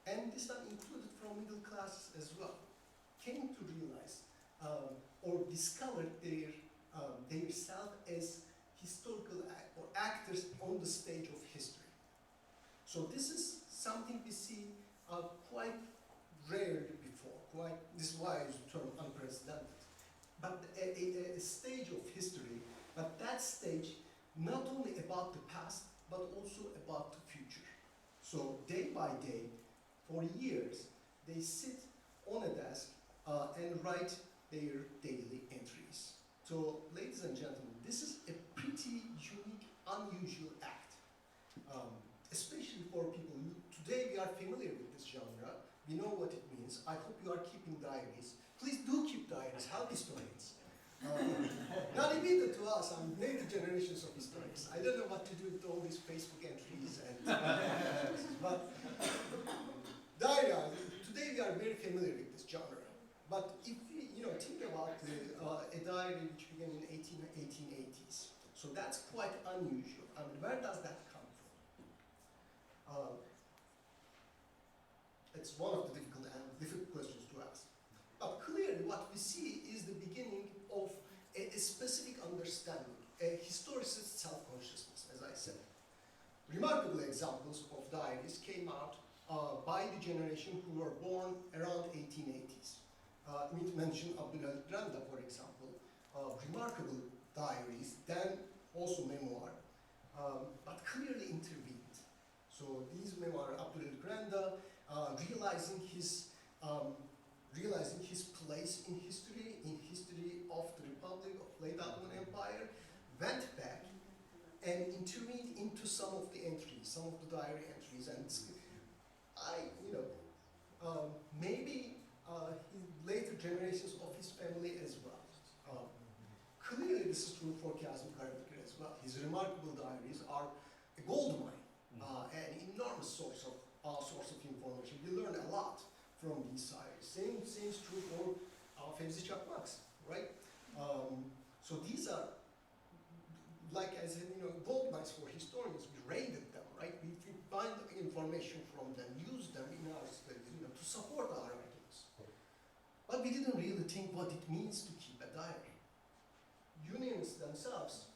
and this are included from middle classes as well, came to realize or discovered their self as historical or actors on the stage of history. So this is something we see quite rare before. This is why I use the term unprecedented. But a stage of history, but that stage not only about the past, but also about the future. So day by day, for years, they sit on a desk and write their daily entries. So, ladies and gentlemen, this is a pretty unique, unusual act, especially for people who today we are familiar with this genre. We know what it means. I hope you are keeping diaries. Please do keep diaries. Help historians. Not immediate to us. I'm later generations of historians. I don't know what to do with all these Facebook entries and but diary. Today we are very familiar with this genre. But if we, think about a diary which began in 1880s, so that's quite unusual. I mean, where does that come from? It's one of the difficult questions to ask. But clearly, what we see is the beginning of a specific understanding, a historicist self-consciousness, as I said. Remarkable examples of diaries came out by the generation who were born around 1880s. Ümit mentioned Abdülhalit Granda, for example, remarkable diaries, then also memoir, but clearly intervened. So these memoirs, Abdülhalit Granda, realizing his place in history of the Republic of late Ottoman Empire, went back and intervened into some of the entries, some of the diary entries, and maybe later generations of his family as well. Clearly, this is true for Kazım Karabekir as well. His remarkable diaries are a gold mine, an enormous source of information. We learn a lot from these diaries. Same is true for Fevzi Çakmak's, right? So these are, like I said, gold mines for historians. We raided them, right? We find information from them, use them in our studies, to support our arguments. But we didn't really think what it means to keep a diary. Unionists themselves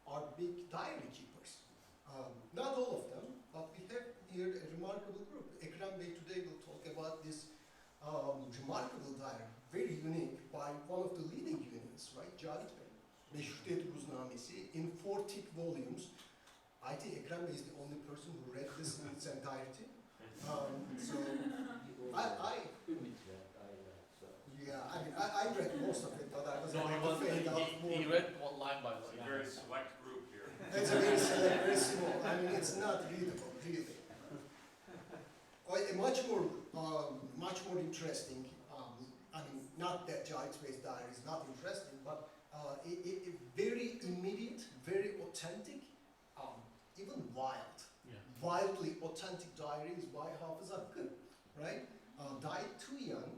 are big diary keepers. Not all of them, but we have here a remarkable group. Ekrem Bey today will talk about this remarkable diary, very unique, by one of the leading unionists, right? Cavit Bey. Meşrutiyet Ruznamesi in 4 thick volumes. I think Ekrem Bey is the only person who read this in its entirety. I read most of it, but I was able to fade out more. He read one line by line. It's a very select group here. It's a very select, very small. I mean, it's not readable, really. Much more interesting. Not that Cavit Bey's diary is not interesting, but very immediate, very authentic, even wild. Yeah. Wildly authentic diaries by Hafız Akın, right? Died too young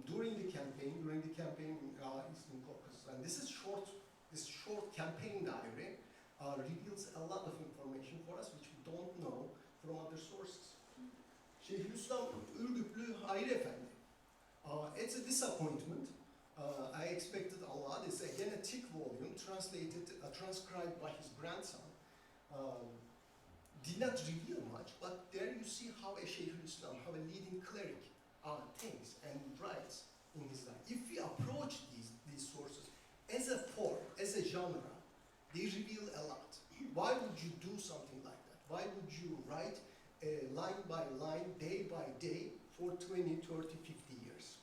during the campaign in Eastern Caucasus. And this short campaign diary reveals a lot of information for us which we don't know from other sources. Şeyhülislam Ürgüplü Hayri Efendi. It's a disappointment I expected a lot. It's again a thick volume, transcribed by his grandson. Did not reveal much, but there you see how a Shaykh al-Islam, how a leading cleric thinks and writes in his life. If we approach these sources as a form, as a genre, they reveal a lot. Why would you do something like that? Why would you write line by line, day by day, for 20, 30, 50 years?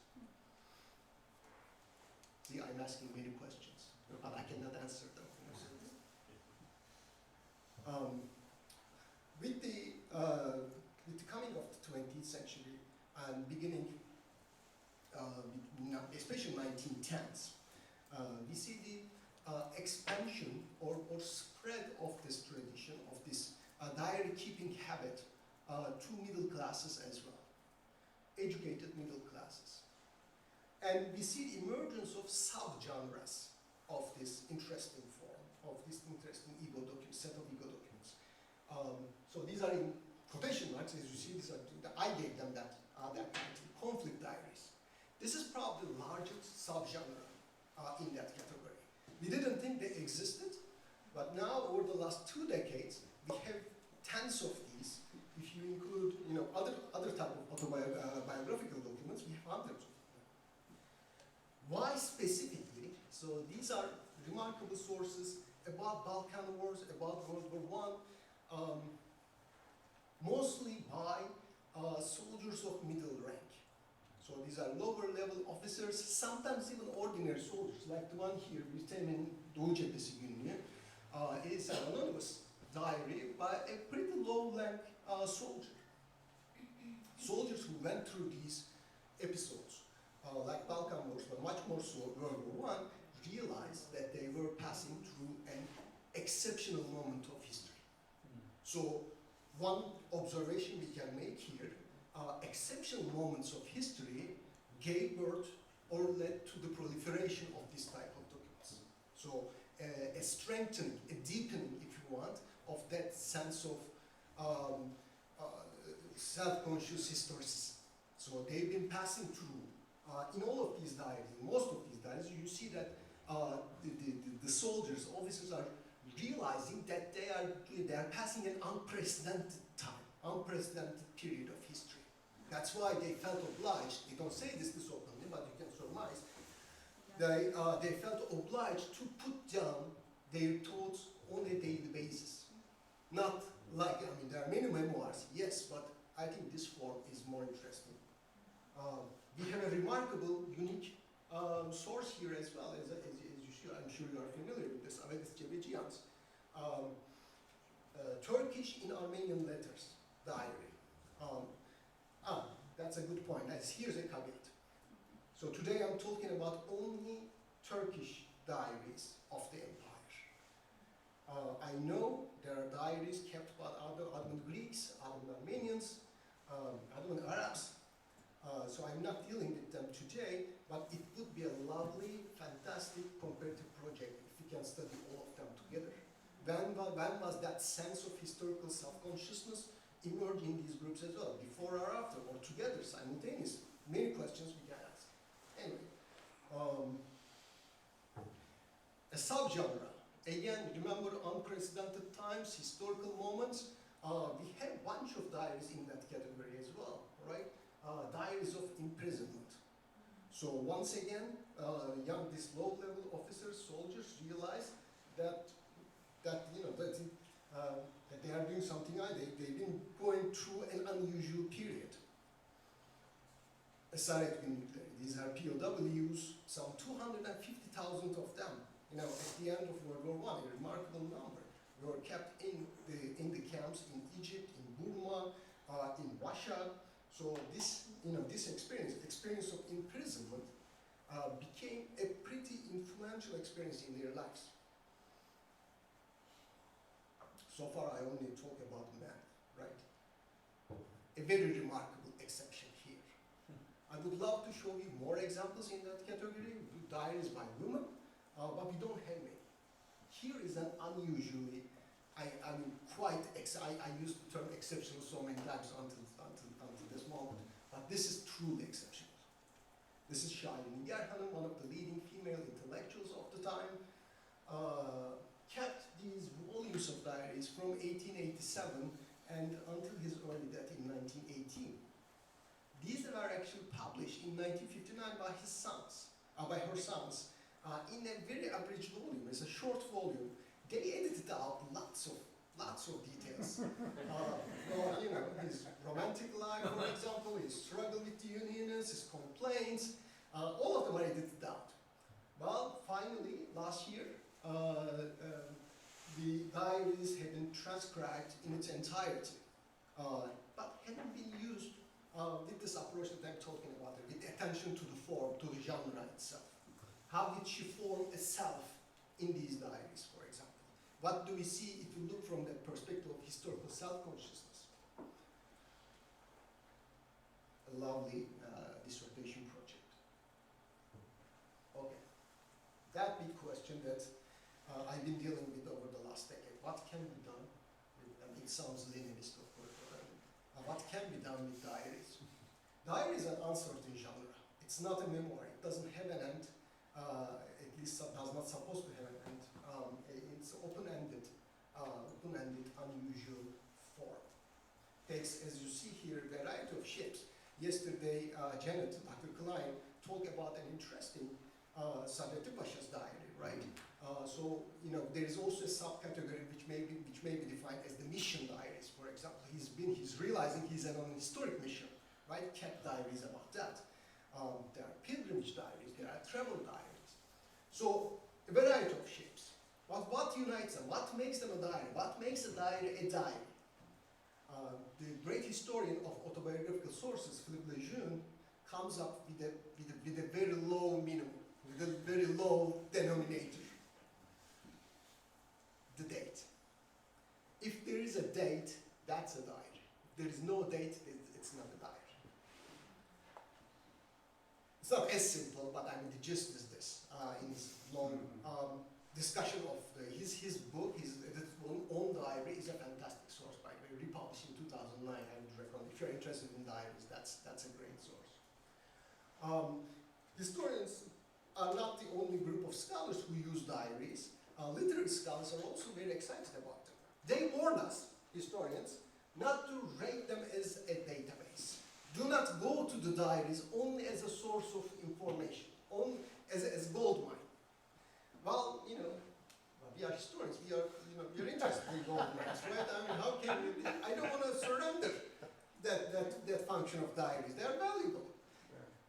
See, I'm asking many questions, but I cannot answer them. With the coming of the 20th century and beginning, especially 1910s, we see the expansion or spread of this tradition, of this diary keeping habit to middle classes as well, educated middle classes. And we see the emergence of sub-genres of this interesting form, of this interesting set of ego documents. So these are in quotation marks, as you see, these are, I gave them that title, conflict diaries. This is probably the largest subgenre in that category. We didn't think they existed, but now over the last 2 decades, we have tens of these. If you include, other type of autobiographical documents, we have hundreds of them. Why specifically? So these are remarkable sources about Balkan Wars, about World War I, mostly by soldiers of middle rank. So these are lower level officers, sometimes even ordinary soldiers, like the one here, written in Doğu Cephesi Günlüğü. It's an anonymous diary by a pretty low rank soldier. Soldiers who went through these episodes, like Balkan Wars, but much more so World War I, realized that they were passing through an exceptional moment of history. So one observation we can make here, exceptional moments of history gave birth or led to the proliferation of this type of documents. So a strengthening, a deepening, if you want, of that sense of self-conscious historicism. So they've been passing through, in all of these diaries, in most of these diaries, you see that the soldiers, officers are realizing that they are passing an unprecedented time, unprecedented period of history. That's why they felt obliged, they don't say this openly, but you can surmise, they felt obliged to put down their thoughts on a daily basis. Not like, there are many memoirs, yes, but I think this form is more interesting. We have a remarkable, unique source here as well, as you see, I'm sure you are familiar with this, Mugrdechian's Turkish in Armenian letters diary. That's a good point. Here's a caveat. So today I'm talking about only Turkish diaries of the empire. I know there are diaries kept by other Ottoman Greeks, Ottoman Armenians, Ottoman Arabs. So I'm not dealing with them today, but it would be a lovely, fantastic comparative project if we can study all of them together. When was that sense of historical self-consciousness emerge in these groups as well, before or after, or together, simultaneously? Many questions we can ask. Anyway, a subgenre. Again, remember unprecedented times, historical moments. We have a bunch of diaries in that category as well, right? Diaries of imprisonment. So once again, these low-level officers, soldiers realize that they are doing something right. They've been going through an unusual period. Esaret günlükleri. These are POWs, some 250,000 of them. At the end of World War I, a remarkable number, were kept in the camps in Egypt, in Burma, in Russia. So this experience of imprisonment, became a pretty influential experience in their lives. So far, I only talk about men, right? A very remarkable exception here. I would love to show you more examples in that category, diaries by women, but we don't have any. Here is an unusually, I used the term exceptional so many times until this moment, but this is truly exceptional. This is Şahin Nigar Hanım, one of the leading female intellectuals of the time, kept these volumes of diaries from 1887 and until his early death in 1918. These were actually published in 1959 by his sons, by her sons, in a very abridged volume. It's a short volume. They edited out lots of details. Well, you know, his romantic life, for example, his struggle with the Unionists, his complaints, all of them are edited out. Well, finally, last year, the diaries have been transcribed in its entirety, but hadn't been used with this approach that I'm talking about, with attention to the form, to the genre itself. How did she form a self in these diaries, for example? What do we see if we look from the perspective of historical self-consciousness? A lovely dissertation project. Okay, that big question that I've been dealing with over the last decade. What can be done? It sounds Leninist, of course. What can be done with diaries? Diary is an uncertain genre. It's not a memoir. It doesn't have an end. At least does not supposed to have an end. It's open-ended, unusual form. Takes, as you see here, a variety of shapes. Yesterday, Janet, Dr. Klein, talked about an interesting Saadettin Pasha's diary, right? So, you know, there is also a subcategory which may be defined as the mission diaries, for example. He's realizing he's on an historic mission, right? Kept diaries about that. There are pilgrimage diaries, there are travel diaries. So, a variety of shapes. What unites them? What makes them a diary? What makes a diary a diary? The great historian of autobiographical sources, Philippe Lejeune, comes up with a very low minimum, with a very low denominator. The date. If there is a date, that's a diary. If there is no date, it's not a diary. It's not as simple, but I mean the gist is this. In his long discussion of his book, his own diary is a fantastic source, by the way, republished in 2009. I would recommend, if you're interested in diaries, that's a great source. Historians are not the only group of scholars who use diaries. Literary scholars are also very excited about them. They warn us, historians, not to rate them as a database. Do not go to the diaries only as a source of information, only as gold mine. Well, you know, we are historians. We're interested in gold mines, right? I mean, how can we? I don't want to surrender that function of diaries. They are valuable,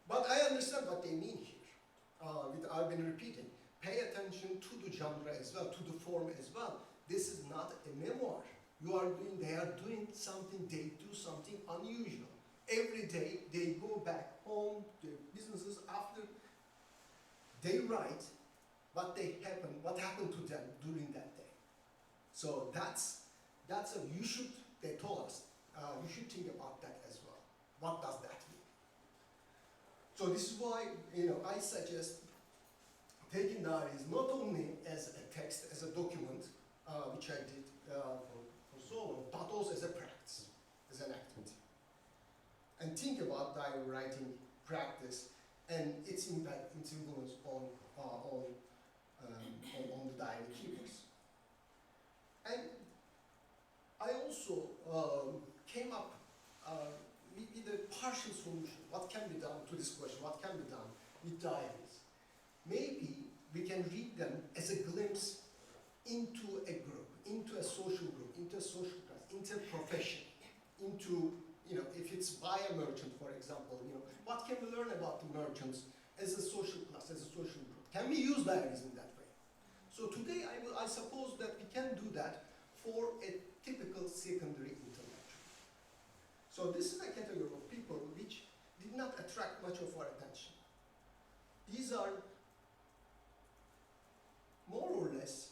but I understand what they mean here. I've been repeating. Pay attention to the genre as well, to the form as well. This is not a memoir. They are doing something, they do something unusual. Every day they go back home, their businesses, after they write what happened to them during that day. So they told us, you should think about that as well. What does that mean? So this is why, I suggest taking diaries not only as a text, as a document, which I did for so long, but also as a practice, as an activity. And think about diary writing practice and its impact, its influence on the diary keepers. And I also came up with a partial solution. What can be done to this question? What can be done with diaries? Maybe we can read them as a glimpse into a group, into a social group, into a social class, into a profession, into, if it's by a merchant, for example, what can we learn about the merchants as a social class, as a social group? Can we use diaries in that way? So today I suppose that we can do that for a typical secondary intellectual. So this is a category of people which did not attract much of our attention. These are more or less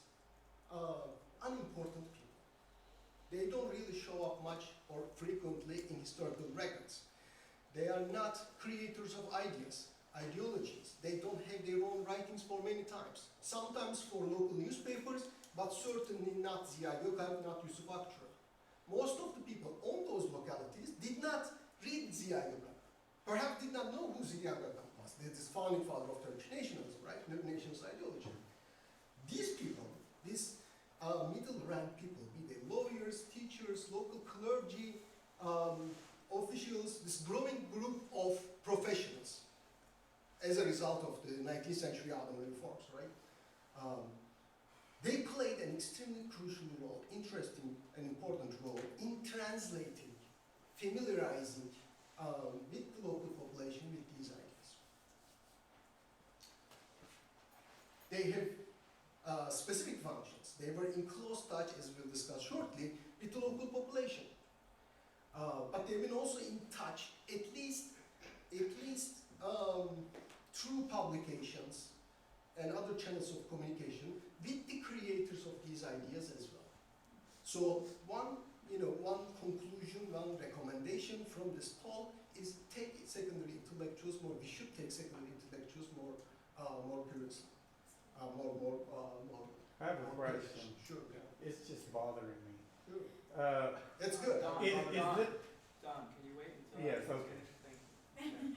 unimportant people. They don't really show up much or frequently in historical records. They are not creators of ideologies. They don't have their own writings for many times. Sometimes for local newspapers, but certainly not Ziya Gökalp, not Yusuf Akçura. Most of the people on those localities did not read Ziya Gökalp. Perhaps did not know who Ziya Gökalp was. Turks, this founding father of Turkish nationalism, right? Nationalist ideology. These people, these middle rank people, be they lawyers, teachers, local clergy, officials, this growing group of professionals as a result of the 19th century Ottoman reforms, right? They played an extremely crucial role, interesting and important role in translating, familiarizing with the local population with these ideas. They have specific functions. They were in close touch, as we'll discuss shortly, with the local population. But they've been also in touch, at least through publications and other channels of communication, with the creators of these ideas as well. So one conclusion, one recommendation from this talk is take secondary intellectuals more. We should take secondary intellectuals more seriously, more. I have a question. Sure. Yeah. It's just bothering me. Sure. It's good. Don, Is Don, it? Don, can you wait until? Yes, I okay. finish? Thank you.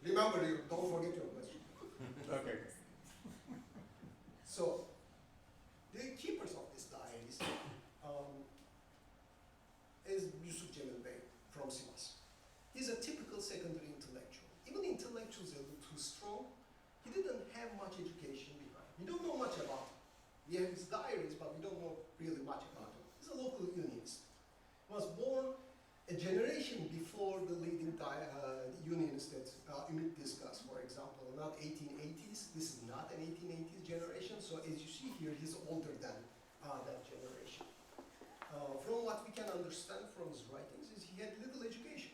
Remember, don't forget your question. Okay. So, the keepers of these diaries is Yusuf Cemil Bey from Sivas. He's a typical secondary intellectual. Even intellectuals are a little too strong. He didn't have much education behind. We don't know much about him. We have his diaries, but we don't know really much about him. He's a local unionist. He was born a generation before the leading unionists that Ümit discussed, for example, not 1880s. This is not an 1880s generation, so as you see here, he's older than that generation. From what we can understand from his writings is he had little education.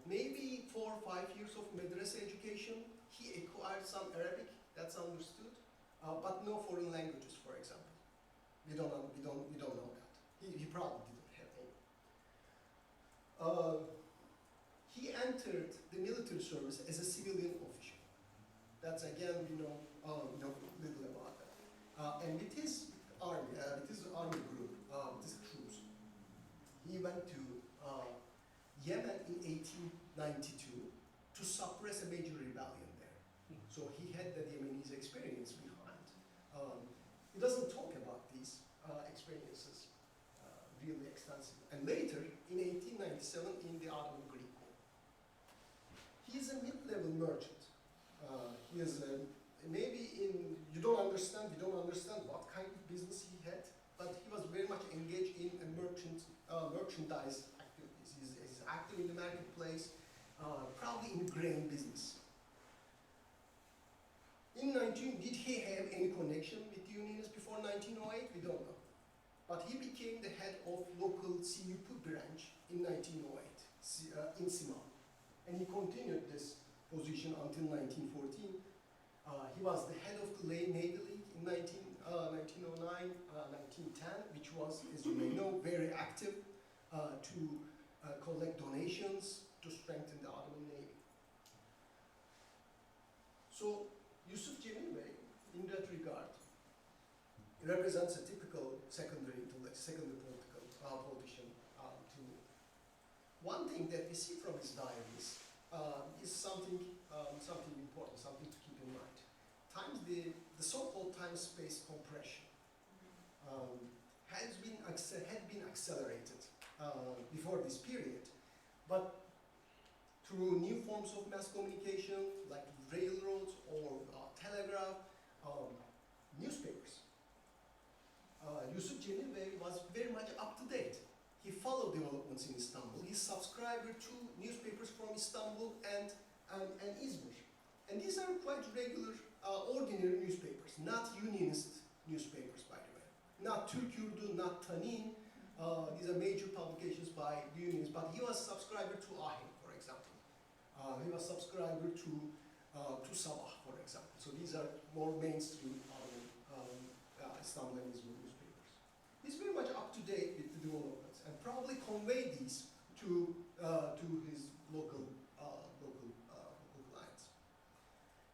Maybe 4 or 5 years of madrasa education. He acquired some Arabic, that's understood, but no foreign languages, for example. We don't know that. He probably didn't have any. He entered the military service as a civilian official. That's again, we know little about that. And with his army group, his troops, he went to Yemen in 1892 to suppress a major rebellion there. So he had that Yemenis experience behind. He doesn't talk about these experiences really extensively. And later, in 1897, in the Ottoman Greek War, he's a mid-level merchant. He is we don't understand what kind of business he had, but he was very much engaged in a merchandise activities. He's active in the marketplace, probably in grain business. Did he have any connection with the Unionists before 1908? We don't know. But he became the head of local CUP branch in 1908 in Simav. And he continued this position until 1914. He was the head of the Navy League in 1909, 1910, which was, as you may know, very active to collect donations to strengthen the Ottoman Navy. So Yusuf Cemil Bey, in that regard, represents a typical secondary politician to me. One thing that we see from his diaries is something important, something to keep in mind. The so-called time-space compression had been accelerated before this period, but through new forms of mass communication like railroads or telegraph, newspapers. Yusuf Cemil Bey was very much up to date. He followed developments in Istanbul. He's subscriber to newspapers from Istanbul and Izmir. And these are quite regular, ordinary newspapers, not unionist newspapers, by the way. Not Türk Yurdu, not Tanin. These are major publications by the unionists, but he was subscriber to Ahenk, for example. He was subscriber to Sabah, for example. So these are more mainstream Istanbul and Izmir newspapers. He's very much up to date with the developments and probably convey these to his local clients.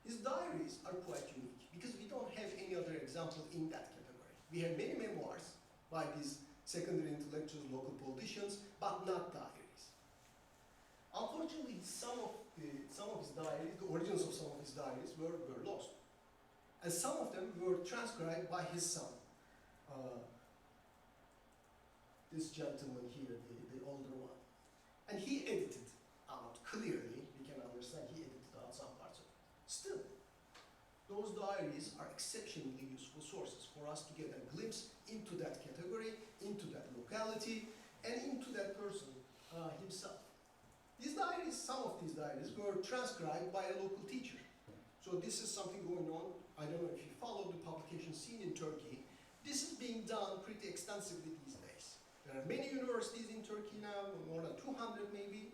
His diaries are quite unique because we don't have any other example in that category. We have many memoirs by these secondary intellectuals, local politicians, but not diaries. Unfortunately, unfortunately, some of his diaries, the origins of some of his diaries were lost. And some of them were transcribed by his son. This gentleman here, the older one. And he edited out, clearly, we can understand, he edited out some parts of it. Still, those diaries are exceptionally useful sources for us to get a glimpse into that category, into that locality, and into that person himself. These diaries, some of these diaries, were transcribed by a local teacher. So this is something going on. I don't know if you follow the publication scene in Turkey. This is being done pretty extensively these days. There are many universities in Turkey now, more than 200 maybe.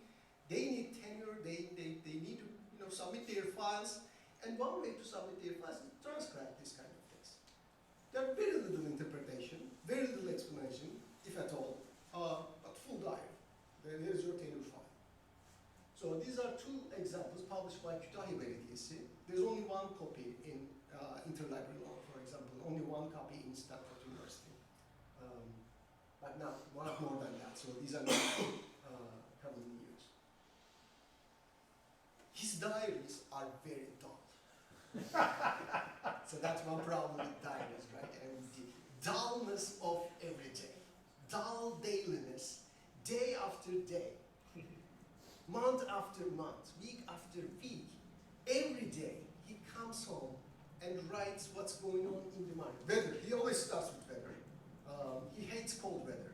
They need tenure, they need to submit their files. And one way to submit their files is to transcribe this kind of things. There are very little interpretation, very little explanation, if at all, but full diary. There's your tenure file. So these are two examples published by Kütahya Belediyesi. There's only one copy in Interlibrary Law, for example, only one copy in Stanford University. But not more than that, so these are not commonly used. His diaries are very dull. So that's one problem with diaries, right? And the dullness of every day. Dull dailiness, day after day. Month after month, week after week, every day he comes home and writes what's going on in the market. Weather, he always starts with weather. He hates cold weather.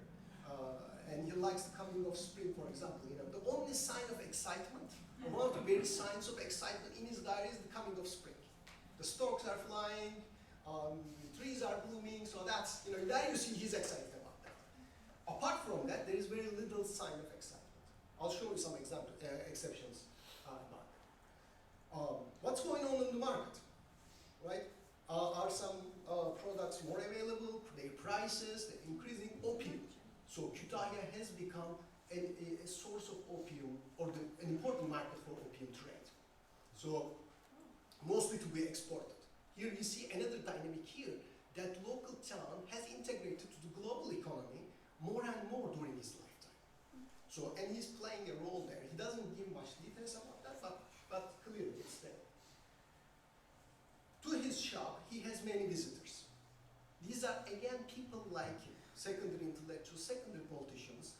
And he likes the coming of spring, for example. The only sign of excitement, or one of the very signs of excitement in his diary is the coming of spring. The storks are flying, the trees are blooming, so that's, there you see he's excited about that. Apart from that, there is very little sign of excitement. I'll show you some exceptions about that. What's going on in the market, right? Are some products more available, their prices, they're increasing opium. So Kütahya has become a source of opium, or an important market for opium trade. So mostly to be exported. Here you see another dynamic here, that local town has integrated to the global economy more and more during his lifetime. So, and he's playing a role there. He doesn't give much details about that, but clearly it's there. To his shop, he has many visitors. These are, again, people like him, secondary intellectuals, secondary politicians.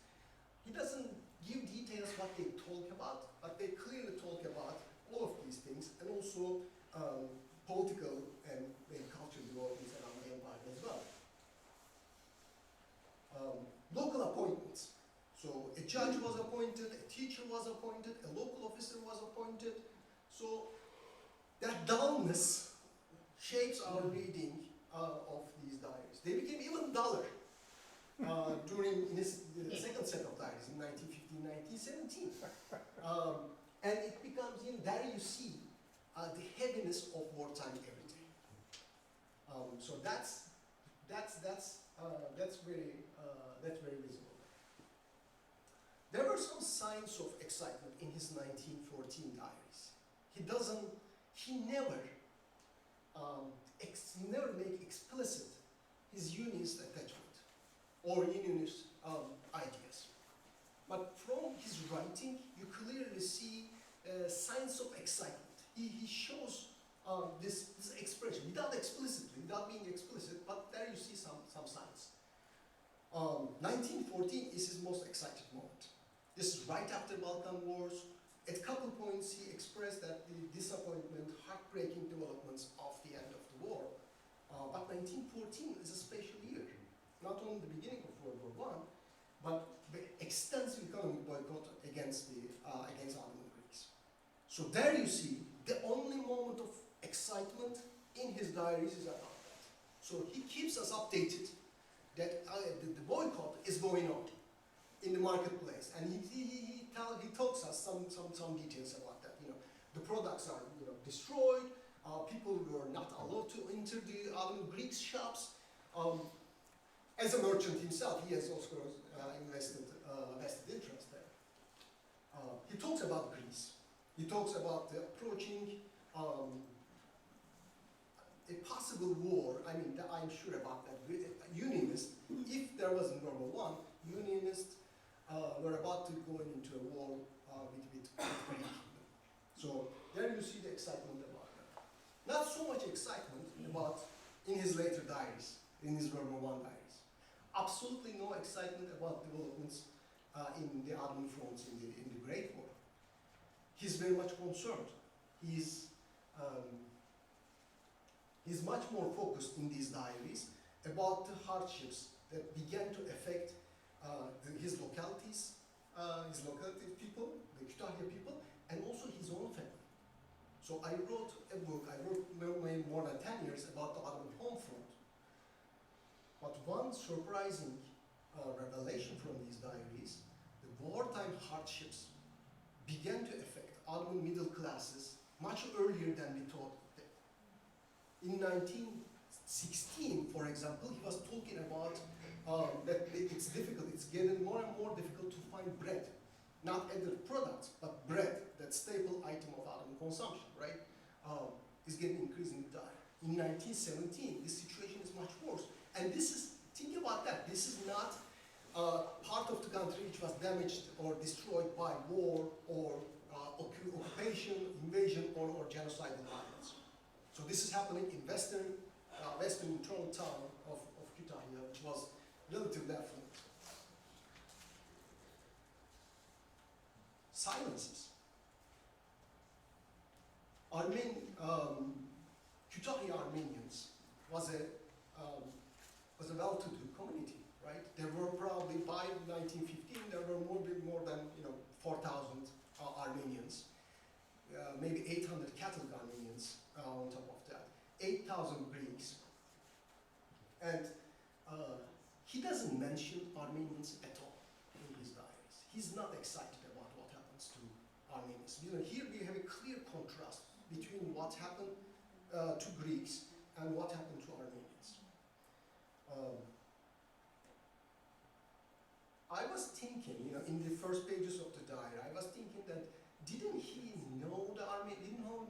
He doesn't give details what they talk about, but they clearly talk about all of these things, and also political and cultural developments around the empire as well. Local appointments. So a judge was appointed, a teacher was appointed, a local officer was appointed. So that dullness shapes our reading of these diaries. They became even duller during the second set of diaries in 1915, 1917. And it becomes, there you see the heaviness of wartime every day. So that's very visible. There were some signs of excitement in his 1914 diaries. He never make explicit his Unionist attachment or Unionist ideas. But from his writing, you clearly see signs of excitement. He shows this expression without being explicit, but there you see some signs. 1914 is his most excited moment. This is right after Balkan Wars. At a couple points, he expressed that the disappointment, heartbreaking developments of the end of the war. But 1914 is a special year. Not only the beginning of World War I, but the extensive economic boycott against Ottoman Greeks. So there you see the only moment of excitement in his diaries is about that. So he keeps us updated that the boycott is going on in the marketplace, and he tells us some details about that. The products are destroyed. People were not allowed to enter the Ottoman Greek shops. As a merchant himself, he has also vested interest there. He talks about Greece. He talks about the approaching a possible war. I mean, I'm sure about that. Unionist, if there was a normal one, Unionist were about to go into a war with Greek. So there you see the excitement about that. Not so much excitement about in his later diaries, in his World War I diaries. Absolutely no excitement about developments in the Ottoman fronts in the Great War. He's very much concerned. He's much more focused in these diaries about the hardships that began to affect his locality people, the Kütahya people, and also his own family. So I wrote a book, I wrote more than 10 years about the Ottoman home front. But one surprising revelation from these diaries, the wartime hardships began to affect Ottoman middle classes much earlier than we thought. In 1916, for example, he was talking about that it's difficult, it's getting more and more difficult to find bread. Not other products, but bread, that staple item of Ottoman consumption, right? Is getting increasingly dire. In 1917, this situation is much worse. And this is, think about that, this is not part of the country which was damaged or destroyed by war or occupation, invasion, or genocidal violence. So this is happening in western internal town of Kütahya, which was relatively affluent. Silences. Kütahya Armenians was a well-to-do community, right? There were probably by 1915 there were more than 4,000 Armenians, maybe 800 Catholic Armenians on top of that, 8,000 Greeks, and he doesn't mention Armenians at all in his diaries. He's not excited about what happens to Armenians. Here we have a clear contrast between what happened to Greeks and what happened to Armenians. I was thinking, in the first pages of the diary, I was thinking that didn't he know the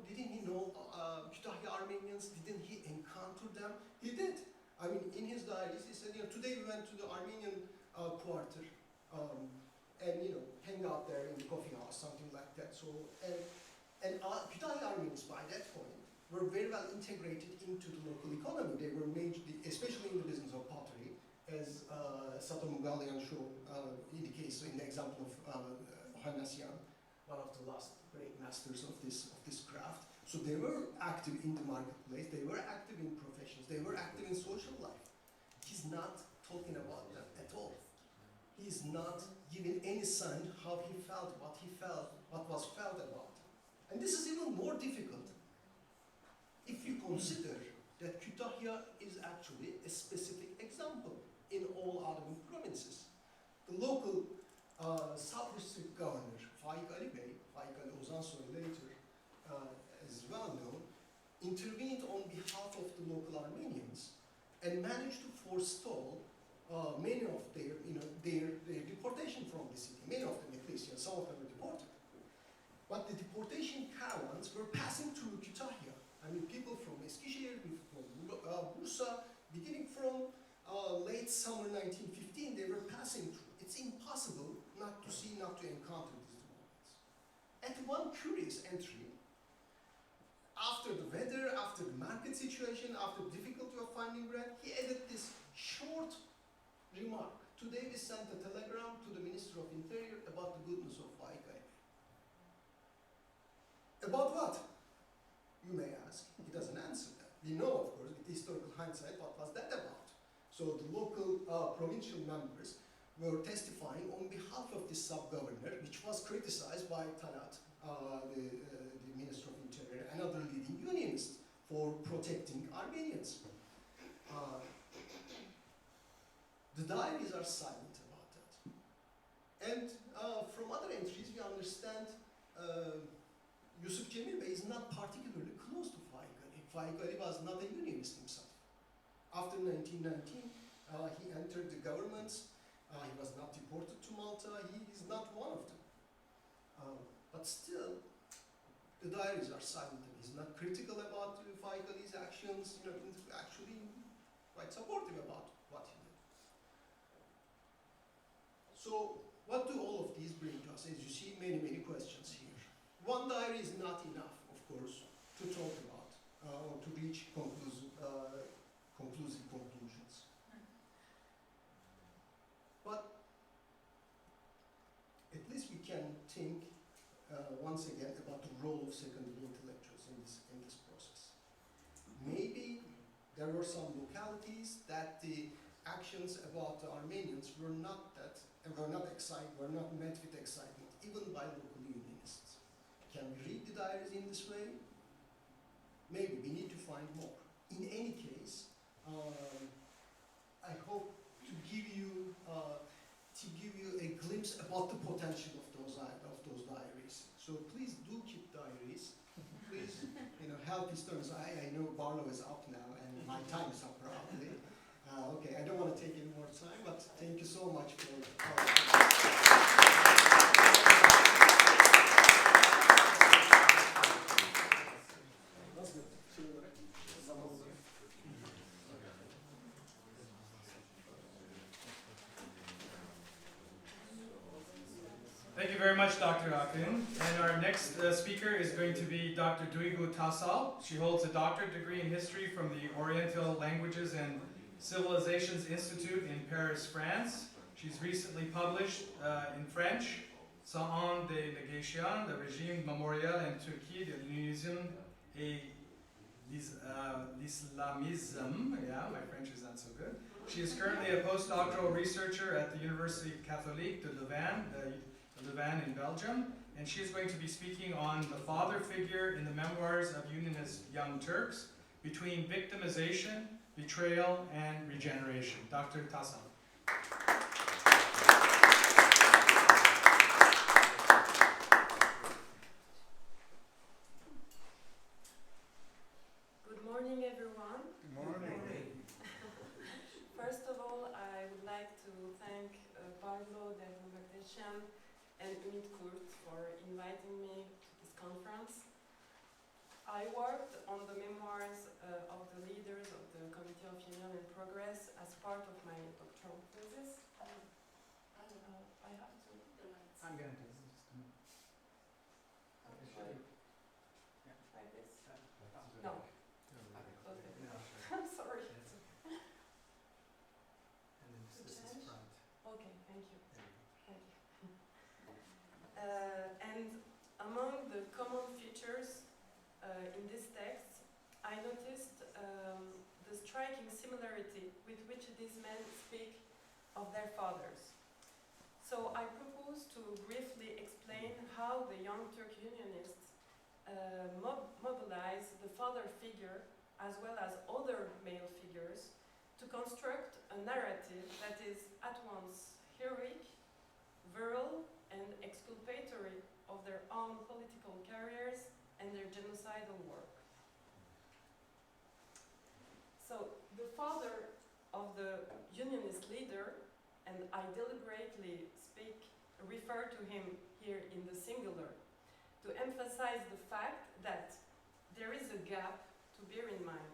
didn't he know Kütahya Armenians? Didn't he encounter them? He did. I mean, in his diaries, he said, today we went to the Armenian quarter and hang out there in the coffee house, something like that. So and Kütahya Armenians by that point were very well integrated into the local economy. They were especially in the business of pottery, as Mugrdechian indicates in the example of Hanasian, one of the last great masters of this craft. So they were active in the marketplace, they were active in professions, they were active in social life. He's not talking about them at all. He's not giving any sign how he felt, what was felt about them. And this is even more difficult if you consider that Kütahya is actually a specific example in all Ottoman provinces. The local sub-district governor, Faik Ali Bey, Faik Ali Ozansoy later, is well known, intervened on behalf of the local Armenians and managed to forestall many of their deportation from the city. Many of them, at least, some of them were deported. But the deportation caravans were passing through Kütahya. I mean, people from Eskişehir, from Bursa, beginning from late summer 1915, they were passing through. It's impossible not to encounter these developments. At one curious entry, after the weather, after the market situation, after the difficulty of finding bread, he added this short remark. Today we sent a telegram to the Minister of Interior about the goodness of Faik Ali. About what? You may ask. He doesn't answer that. We know, of course, with historical hindsight, what was that about? So the local provincial members were testifying on behalf of this sub-governor, which was criticized by Talat, the Minister of Interior, and other leading Unionists for protecting Armenians. The diaries are silent about that. And from other entries, we understand Yusuf Cemil Bey is not particularly close to Faik Ali. Faik Ali was not a Unionist himself. After 1919, he entered the government. He was not deported to Malta. He is not one of them. But still, the diaries are silent. He's not critical about Faik Ali's actions. He's actually quite supportive about what he did. So What do all of these bring to us? As you see, many, many questions here. One diary is not enough, of course, to talk about or to reach conclusive conclusions. But at least we can think once again about the role of secondary intellectuals in this process. Maybe there were some localities that the actions about the Armenians were not met with excitement, even by local unionists. Can we read the diaries in this way? Maybe we need to find more. In any case, I hope to give you a glimpse about the potential of those diaries. So please do keep diaries. Please, help historians. I know Barlow is up now, and my time is up probably. Okay, I don't want to take any more time, but thank you so much for. Thank you very much, Dr. Akın. And our next speaker is going to be Dr. Duygu Tasalp. She holds a doctorate degree in history from the Oriental Languages and Civilizations Institute in Paris, France. She's recently published in French, Sans de négation, le régime mémorial en Turquie de l'Unionisme et l'Islamisme. Yeah, my French is not so good. She is currently a postdoctoral researcher at the University Catholique de Louvain, Louvain in Belgium, and she is going to be speaking on the father figure in the memoirs of Unionist young Turks between victimization, betrayal, and regeneration. Dr. Tasalp. Good morning, everyone. Good morning. First of all, I would like to thank Barlow, Mugrdechian, and Ümit for inviting me to this conference. I worked on the memoirs of the leaders of the Committee of Union and Progress as part of my doctoral thesis. I have to. I'm going to do this. Like this? No. Okay. I'm sorry. And then this is front. Okay, thank you. Thank you. And among the common features in this text, I noticed the striking similarity with which these men speak of their fathers. So I propose to briefly explain how the young Turk Unionists mobilize the father figure as well as other male figures to construct a narrative that is at once heroic, virile, and exculpatory of their own political careers and their genocidal work. So the father of the Unionist leader, and I deliberately refer to him here in the singular, to emphasize the fact that there is a gap to bear in mind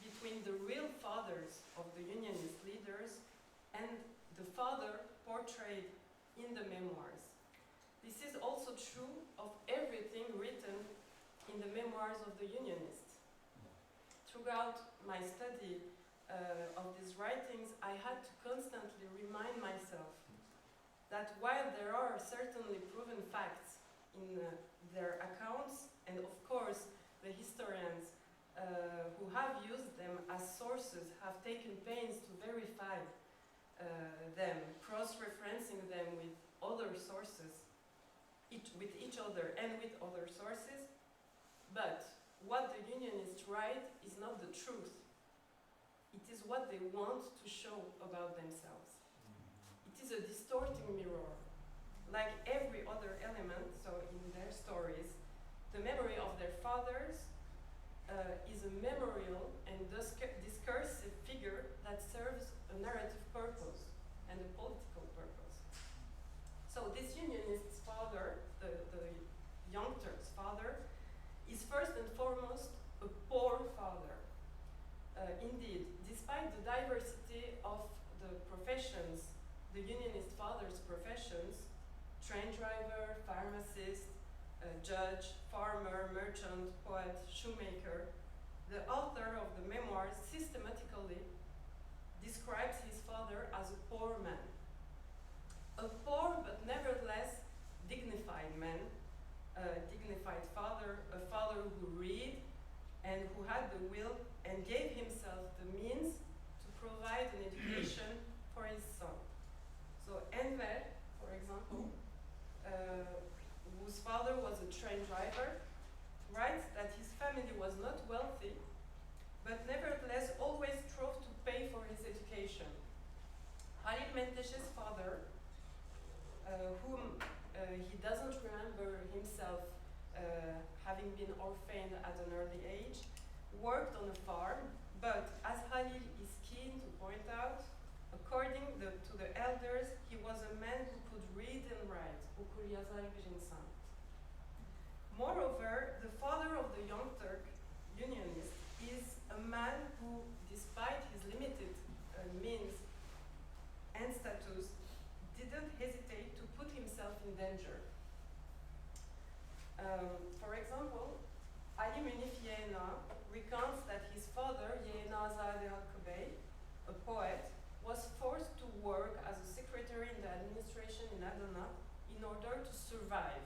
between the real fathers of the Unionist leaders and the father portrayed in the memoirs. This is also true of everything written in the memoirs of the Unionists. Throughout my study of these writings, I had to constantly remind myself that while there are certainly proven facts in their accounts, and of course the historians who have used them as sources have taken pains to verify them, cross-referencing them with other sources, with each other and with other sources, but what the Unionists write is not the truth. It is what they want to show about themselves. It is a distorting mirror. Like every other element, so in their stories, the memory of their fathers is a memorial and discursive figure that serves a narrative purpose and a political purpose. So this Unionist's father, the young Turk's father, is first and foremost a poor father. Indeed, despite the diversity of the professions, the Unionist father's professions, pharmacist, judge, farmer, merchant, poet, shoemaker, the author of the memoirs systematically describes his father as a poor man. A poor but nevertheless dignified man, a dignified father, a father who read and who had the will and gave himself the means to provide an education for his son. So Enver, for example, whose father was a train driver, writes that his family was not wealthy, but nevertheless always strove to pay for his education. Halil Menteşe's father, whom he doesn't remember himself having been orphaned at an early age, worked on a farm, but as Halil is keen to point out, according to the elders, he was a man who could read and write, okur yazar bir insan. Moreover, the father of the young Turk, Unionist, is a man who, despite his limited means and status, didn't hesitate to put himself in danger. For example, Ali Munif Yeğena recounts that his father, Yeğenazade Hakkı Bey, a poet, was forced to work as a secretary in the administration in Adana in order to survive.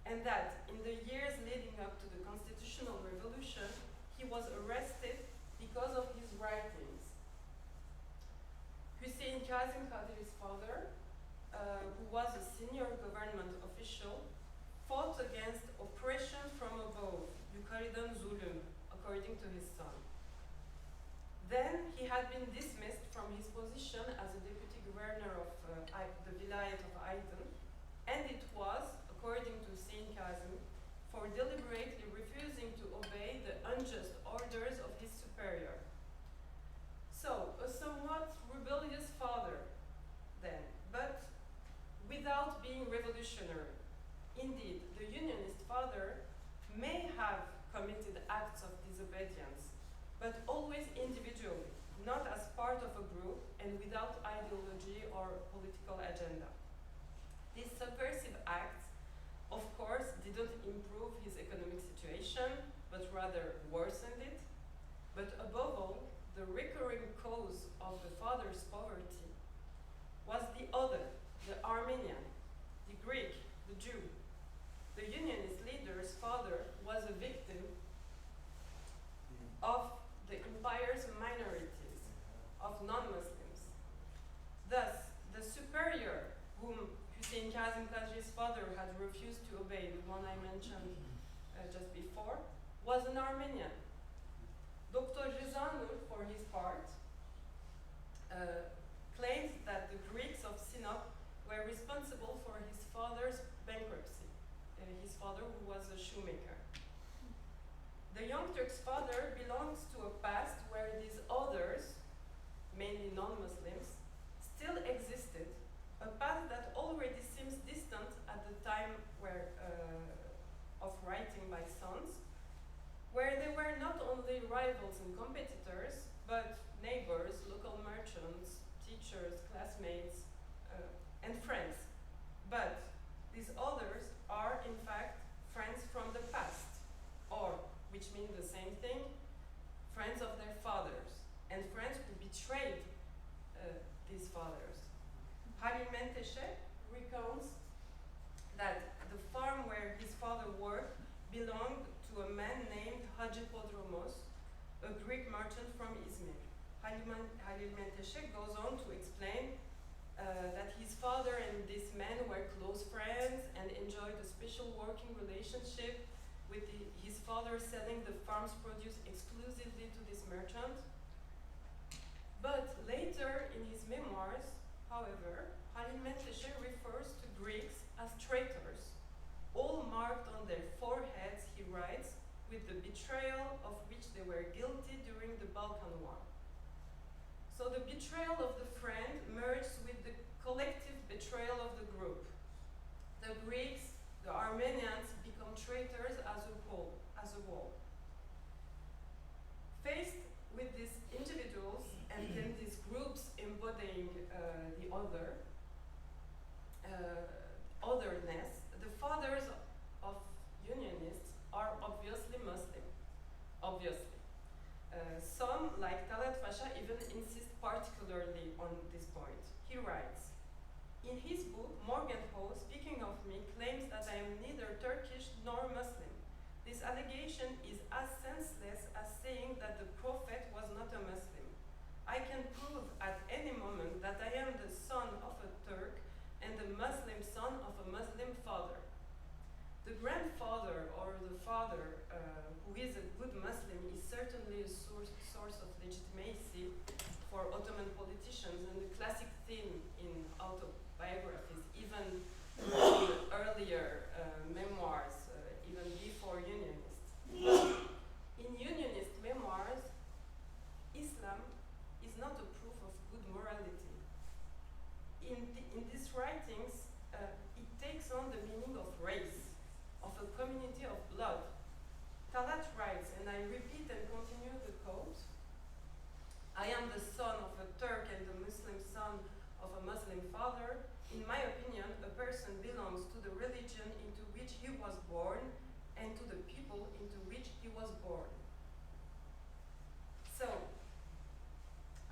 And that in the years leading up to the constitutional revolution, he was arrested because of his writings. Hüseyin Kazım Kadir's father, who was a senior government official, fought against oppression from above, yukarıdan zulüm, according to his son. Then he had been dismissed from his position as a deputy governor of the Vilayet of Aydın, and it was, according to Hüseyin Kazım, for deliberately refusing to obey the unjust orders of his superior. So, a somewhat rebellious father, then, but without being revolutionary. Indeed, the Unionist father may have committed acts of disobedience, but always individually, not as part of a group and without ideology or political agenda. These subversive acts, of course, didn't improve his economic situation, but rather worsened it. But above all, the recurring cause of the father's poverty was the other, the Armenian, the Greek, the Jew. The Unionist leader's father was a victim of the empire's minorities, of non-Muslims. Thus, the superior, whom Hüseyin Kazım Kadri's father had refused to obey, the one I mentioned just before, was an Armenian. Dr. Rizanur, for his part, claims that the Greeks of Sinop were responsible for his father's bankruptcy, his father who was a shoemaker. The young Turk's father belongs to a past where these others, mainly non-Muslims, still existed, a past that already seems distant at the time of writing by sons, where they were not only rivals and competitors, but neighbors, local merchants, teachers, classmates, and friends. But these others are, in fact, friends from the past, or, which means the same thing, friends of their fathers, and friends who betrayed these fathers. Halil Menteşe recounts that the farm where his father worked belonged to a man named Hacı Podromos, a Greek merchant from Izmir. Halil Menteşe goes on to explain that his father and this man were close friends and enjoyed a special working relationship with his father selling the farm's produce exclusively to this merchant. But later in his memoirs, however, Halil Menteşe refers to Greeks as traitors, all marked on their foreheads, he writes, with the betrayal of which they were guilty during the Balkan War. So the betrayal of the friend merged with the collective betrayal of the group. The Greeks, the Armenians become traitors as a whole. Faced with these individuals and then these groups embodying the other, allegation is as senseless as saying that the prophet was not a Muslim. I can prove at any moment that I am the son of a Turk and the Muslim son of a Muslim father. The grandfather or the father who is a good Muslim is certainly a source of legitimacy for Ottoman politicians and a classic theme in autobiographies, even in earlier memoirs, even before Unionists. In Unionist memoirs, Islam is not a proof of good morality. In these writings, it takes on the meaning of race, of a community of blood. Talat writes, and I repeat and continue the quote, I am the son of a Turk and the Muslim son of a Muslim father. In my opinion, a person belongs to the religion into which he was born and to the people into which he was born. So,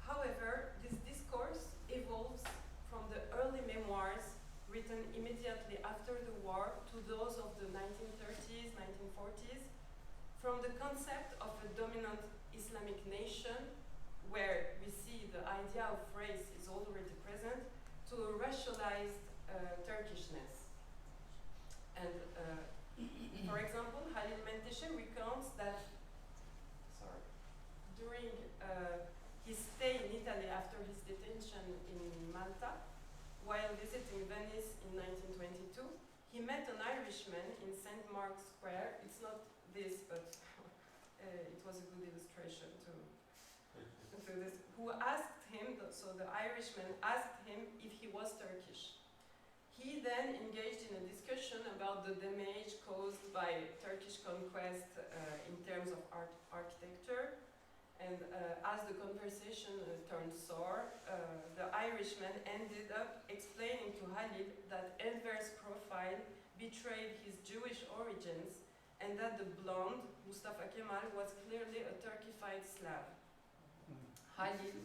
however, this discourse evolves from the early memoirs written immediately after the war to those of the 1930s, 1940s, from the concept of a dominant Islamic nation, where we see the idea of race is already present, to a racialized Turkishness. And for example, Halil Menteşe recounts that during his stay in Italy after his detention in Malta, while visiting Venice in 1922, he met an Irishman in St. Mark's Square. It's not this, but it was a good illustration to this, who asked him, so the Irishman asked him if he was Turkish. He then engaged in a discussion about the damage caused by Turkish conquest in terms of architecture. And as the conversation turned sour, the Irishman ended up explaining to Halil that Enver's profile betrayed his Jewish origins and that the blonde, Mustafa Kemal, was clearly a Turkified Slav. Halil,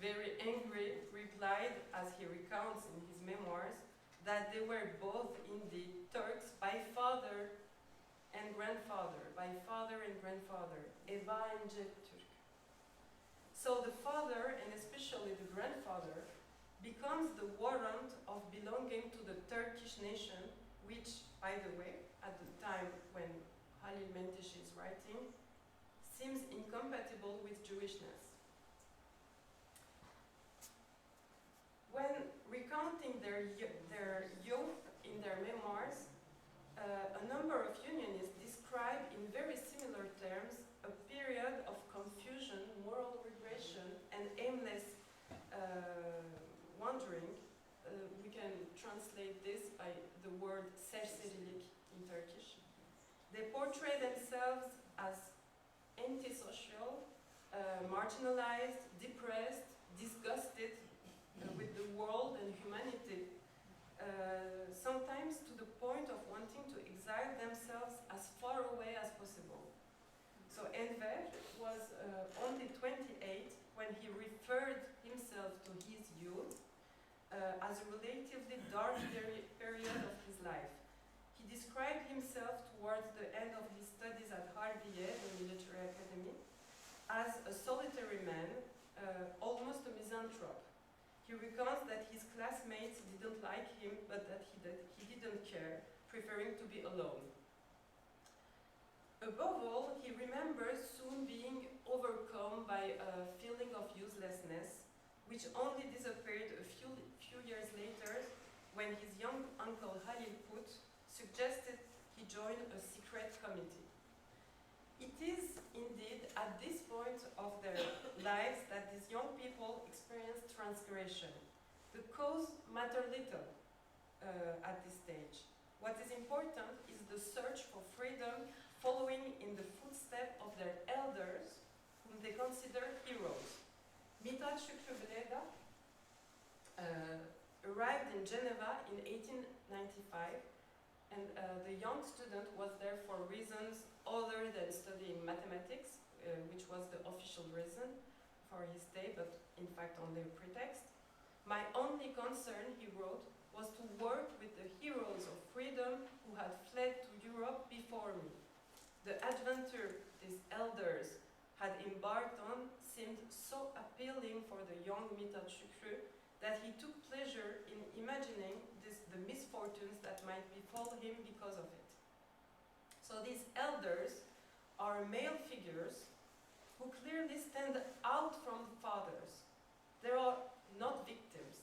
very angry, replied, as he recounts in his memoirs, that they were both indeed Turks by father and grandfather, Eva and Türk. So the father, and especially the grandfather, becomes the warrant of belonging to the Turkish nation, which, by the way, at the time when Halil Menteşe is writing, seems incompatible with Jewishness. When recounting their youth in their memoirs, a number of Unionists describe in very similar terms a period of confusion, moral regression, and aimless wandering. We can translate this by the word serserilik in Turkish. They portray themselves as antisocial, marginalized, depressed, disgusted with the world and humanity, sometimes to the point of wanting to exile themselves as far away as possible. So Enver was only 28 when he referred himself to his youth as a relatively dark period of his life. He described himself towards the end of his studies at Harbiye, the military academy, as a solitary man, almost a misanthrope. He recounts that his classmates didn't like him, but that he didn't care, preferring to be alone. Above all, he remembers soon being overcome by a feeling of uselessness, which only disappeared a few years later when his young uncle Halil Put suggested he join a secret committee. It is indeed at this point of their lives that these young people experience transgression. The cause matters little at this stage. What is important is the search for freedom, following in the footsteps of their elders, whom they consider heroes. Mithat Şükrü Bleda arrived in Geneva in 1895, and the young student was there for reasons other than studying mathematics, which was the official reason for his stay, but in fact only a pretext. My only concern, he wrote, was to work with the heroes of freedom who had fled to Europe before me. The adventure these elders had embarked on seemed so appealing for the young Mithat Şükrü that he took pleasure in imagining the misfortunes that might befall him because of it. So these elders are male figures who clearly stand out from the fathers. They are not victims.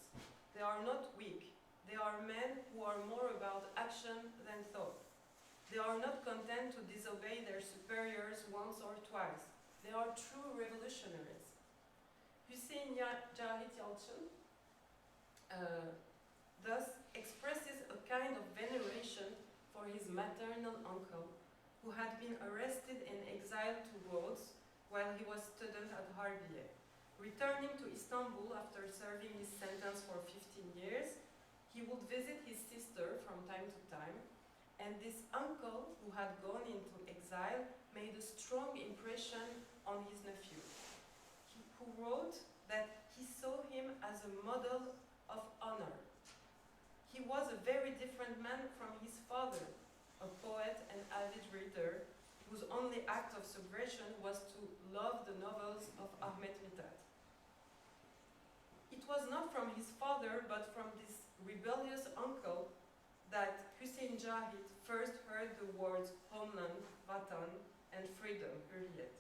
They are not weak. They are men who are more about action than thought. They are not content to disobey their superiors once or twice. They are true revolutionaries. Hüseyin Cahit Yalçın thus expresses a kind of veneration for his maternal uncle, who had been arrested and exiled to Rhodes while he was student at Harbiye. Returning to Istanbul after serving his sentence for 15 years, he would visit his sister from time to time, and this uncle, who had gone into exile, made a strong impression on his nephew, who wrote that he saw him as a model of honor. He was a very different man from his father, a poet and avid reader, whose only act of subversion was to love the novels of Ahmet Mithat. It was not from his father, but from this rebellious uncle, that Hüseyin Cahit first heard the words homeland, vatan, and freedom, hürriyet.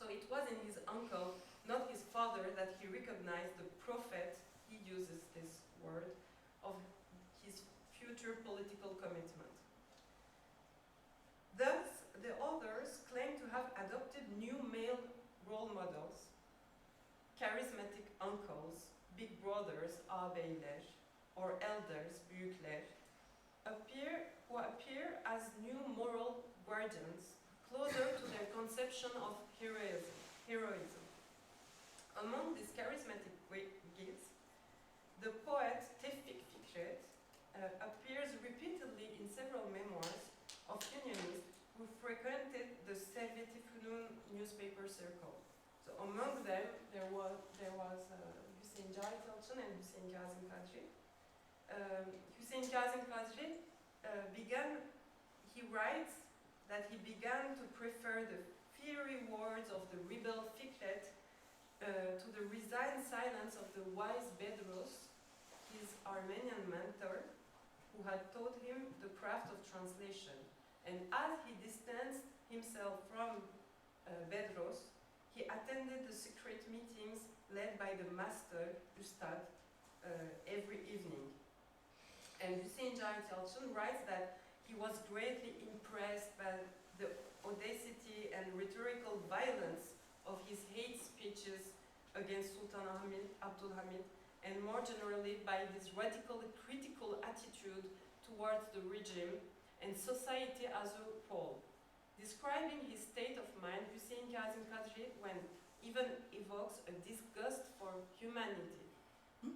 So it was in his uncle, not his father, that he recognized the prophet, he uses this word, of his future political commitment. Thus, the authors claim to have adopted new male role models, charismatic uncles, big brothers, ağabeyler, or elders, büyükler, who appear as new moral guardians, closer to their conception of heroism. Among these charismatic guides, the poet Tevfik Fikret appears repeatedly in several memoirs of Unionists who frequented the Servet-i Fünun newspaper circle. So among them, there was Hüseyin Cahit Yalçın and Hüseyin Kazım Kadri. Hüseyin Kazım Kadri he writes that he began to prefer the fiery words of the rebel Fikret to the resigned silence of the wise Bedros, his Armenian mentor, who had taught him the craft of translation. And as he distanced himself from Bedros, he attended the secret meetings led by the master, Ustad, every evening. And Hüseyin Cahit Yalçın writes that he was greatly impressed by the audacity and rhetorical violence of his hate speeches against Sultan Abdülhamid, and more generally by his radical critical attitude towards the regime and society as a whole. Describing his state of mind, Hüseyin Kazım Kadri even evokes a disgust for humanity.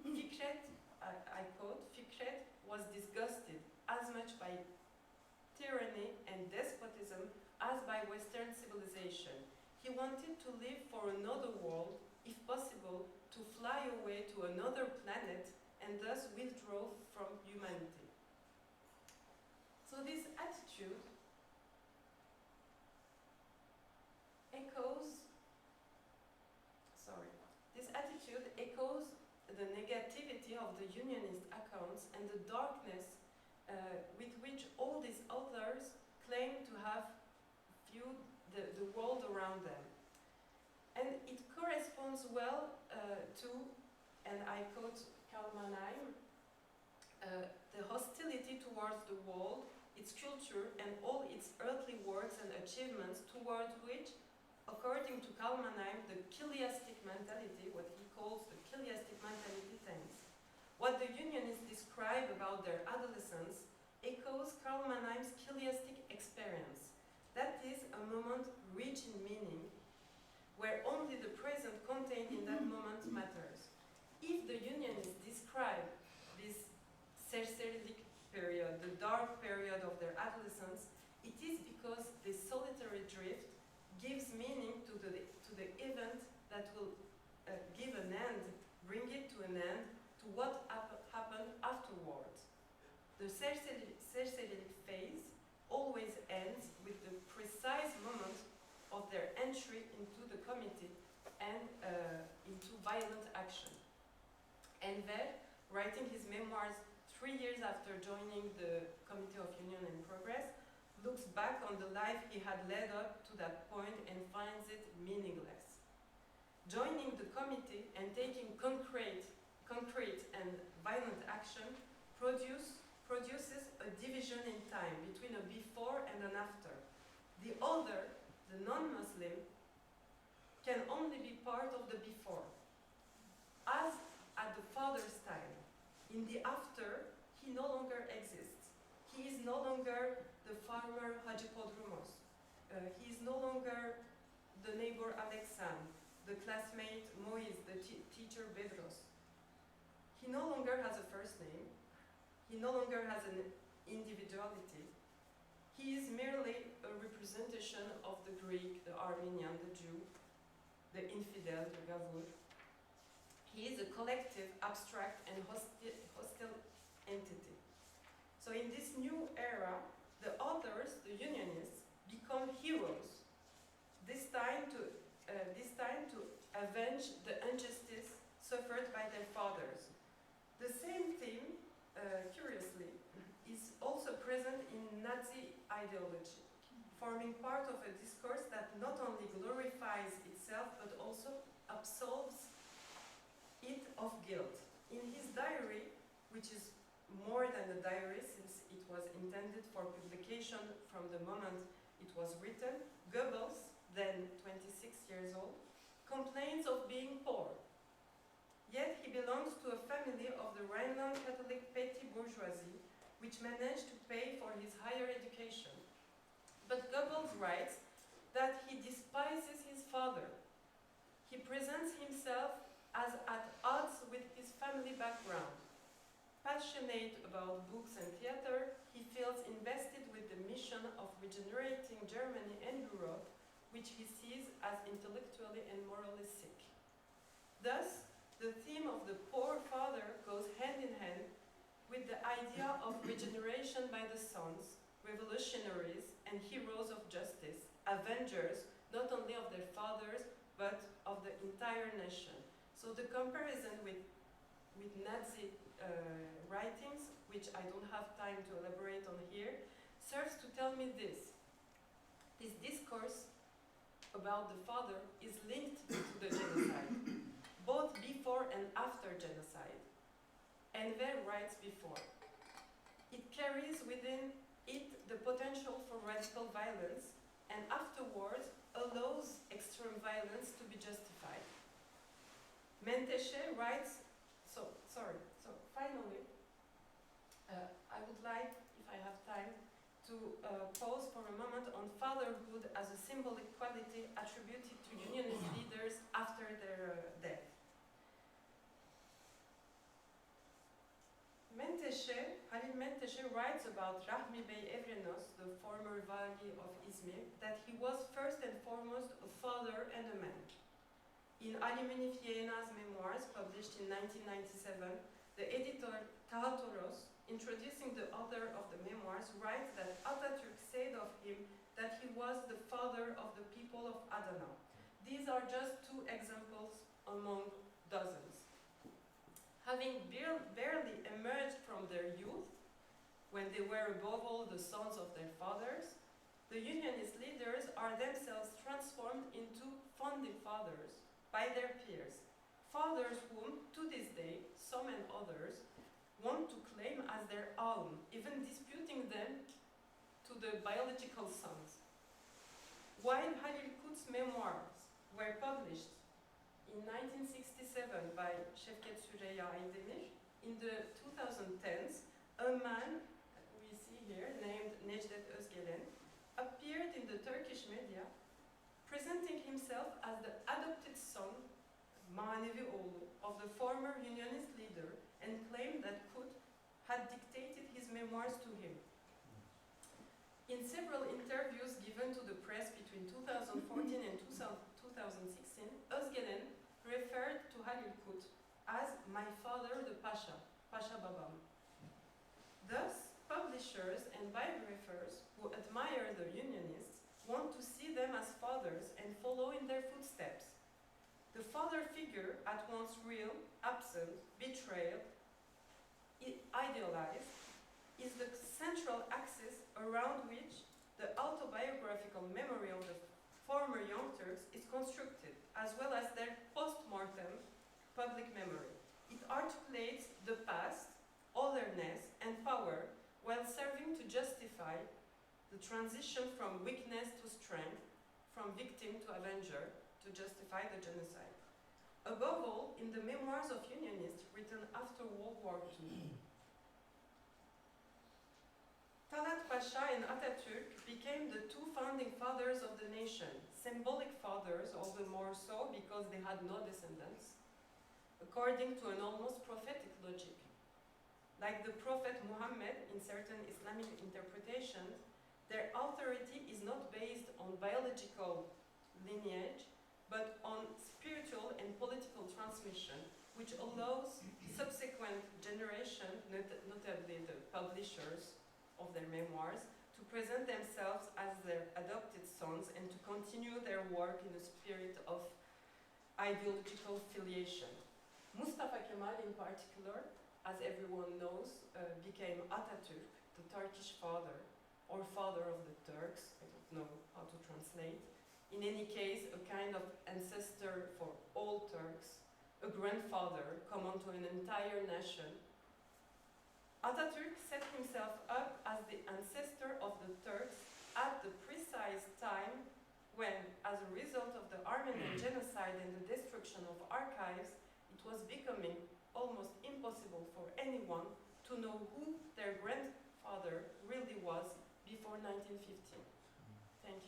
Fikret, I quote, Fikret was disgusted as much by tyranny and despotism as by Western civilization. He wanted to live for another world, if possible, to fly away to another planet and thus withdraw from humanity. So this attitude echoes the negativity of the Unionist accounts and the darkness with which all these authors claim to have viewed the world around them. And it corresponds well to, and I quote Karl Mannheim, the hostility towards the world, its culture, and all its earthly works and achievements, towards which, according to Karl Mannheim, the chiliastic mentality, what he calls the chiliastic mentality, tends. What the Unionists describe about their adolescence echoes Karl Mannheim's chiliastic experience. That is a moment rich in meaning, where only the present contained in that moment matters. If the Unionists describe this serserilik period, the dark period of their adolescence, it is because this solitary drift gives meaning to the event that will give an end, bring it to an end, to what happened afterwards. The serserilik phase always ends with the precise moment of their entry into the committee and into violent action. Enver, writing his memoirs 3 years after joining the Committee of Union and Progress, looks back on the life he had led up to that point and finds it meaningless. Joining the committee and taking concrete and violent action produces a division in time between a before and an after. The other, the non-Muslim, can only be part of the before. As at the father's time, in the after, he no longer exists. He is no longer the farmer Hacı Podrumos. He is no longer the neighbor Alexan, the classmate Moise, the teacher Bedros. He no longer has a first name. He no longer has an individuality. He is merely a representation of the Greek, the Armenian, the Jew, the infidel, the Gavur. He is a collective, abstract, and hostile entity. So in this new era, the authors, the Unionists, become heroes. This time to avenge the injustice suffered by their fathers. The same theme, curiously, is also present in Nazi ideology, forming part of a discourse that not only glorifies itself but also absolves it of guilt. In his diary, which is more than a diary since it was intended for publication from the moment it was written, Goebbels, then 26 years old, complains of being poor. Yet he belongs to a family of the Rhineland Catholic petty bourgeoisie, which managed to pay for his higher education. But Goebbels writes that he despises his father. He presents himself as at odds with his family background. Passionate about books and theater, he feels invested with the mission of regenerating Germany and Europe, which he sees as intellectually and morally sick. Thus, the theme of the poor father goes hand in hand with the idea of regeneration by the sons, revolutionaries and heroes of justice, avengers not only of their fathers but of the entire nation. So the comparison with Nazi writings, which I don't have time to elaborate on here, serves to tell me this. This discourse about the father is linked to the genocide, both before and after genocide. Enver writes before. It carries within it the potential for radical violence, and afterwards allows extreme violence to be justified. Menteşe writes, so finally, I would like, if I have time, to pause for a moment on fatherhood as a symbolic quality attributed to Unionist leaders after their death. Halil Menteşe writes about Rahmi Bey Evrenos, the former Vali of Izmir, that he was first and foremost a father and a man. In Alumni memoirs, published in 1997, the editor Tahatoros, introducing the author of the memoirs, writes that Atatürk said of him that he was the father of the people of Adana. These are just 2 examples among dozens. Having barely emerged from their youth, when they were above all the sons of their fathers, the Unionist leaders are themselves transformed into founding fathers by their peers, fathers whom, to this day, some and others want to claim as their own, even disputing them to the biological sons. While Halil Kut's memoirs were published in 1967 by Şevket Süreyya Aydemir, in the 2010s, a man we see here, named Necdet Özgelen, appeared in the Turkish media presenting himself as the adopted son, Mimaroğlu, of the former Unionist leader, and claimed that Kut had dictated his memoirs to him. In several interviews given to the press between 2014 and 2016, Özgelen referred to Halil Kut as my father the Pasha, Pasha Babam. Thus, publishers and biographers who admire the Unionists want to see them as fathers and follow in their footsteps. The father figure, at once real, absent, betrayal, idealized, is the central axis around which the autobiographical memory of the former Young Turks is constructed, as well as their post-mortem public memory. It articulates the past, otherness, and power, while serving to justify the transition from weakness to strength, from victim to avenger, to justify the genocide. Above all, in the memoirs of Unionists written after World War II, Talat Pasha and Atatürk became the two founding fathers of the nation, symbolic fathers, all the more so because they had no descendants, according to an almost prophetic logic. Like the Prophet Muhammad in certain Islamic interpretations, their authority is not based on biological lineage, but on spiritual and political transmission, which allows subsequent generations, notably the publishers of their memoirs, to present themselves as their adopted sons and to continue their work in a spirit of ideological filiation. Mustafa Kemal in particular, as everyone knows, became Atatürk, the Turkish father, or father of the Turks, I don't know how to translate. In any case, a kind of ancestor for all Turks, a grandfather common to an entire nation. Atatürk set himself up as the ancestor of the Turks at the precise time when, as a result of the Armenian genocide and the destruction of archives, it was becoming almost impossible for anyone to know who their grandfather really was before 1915.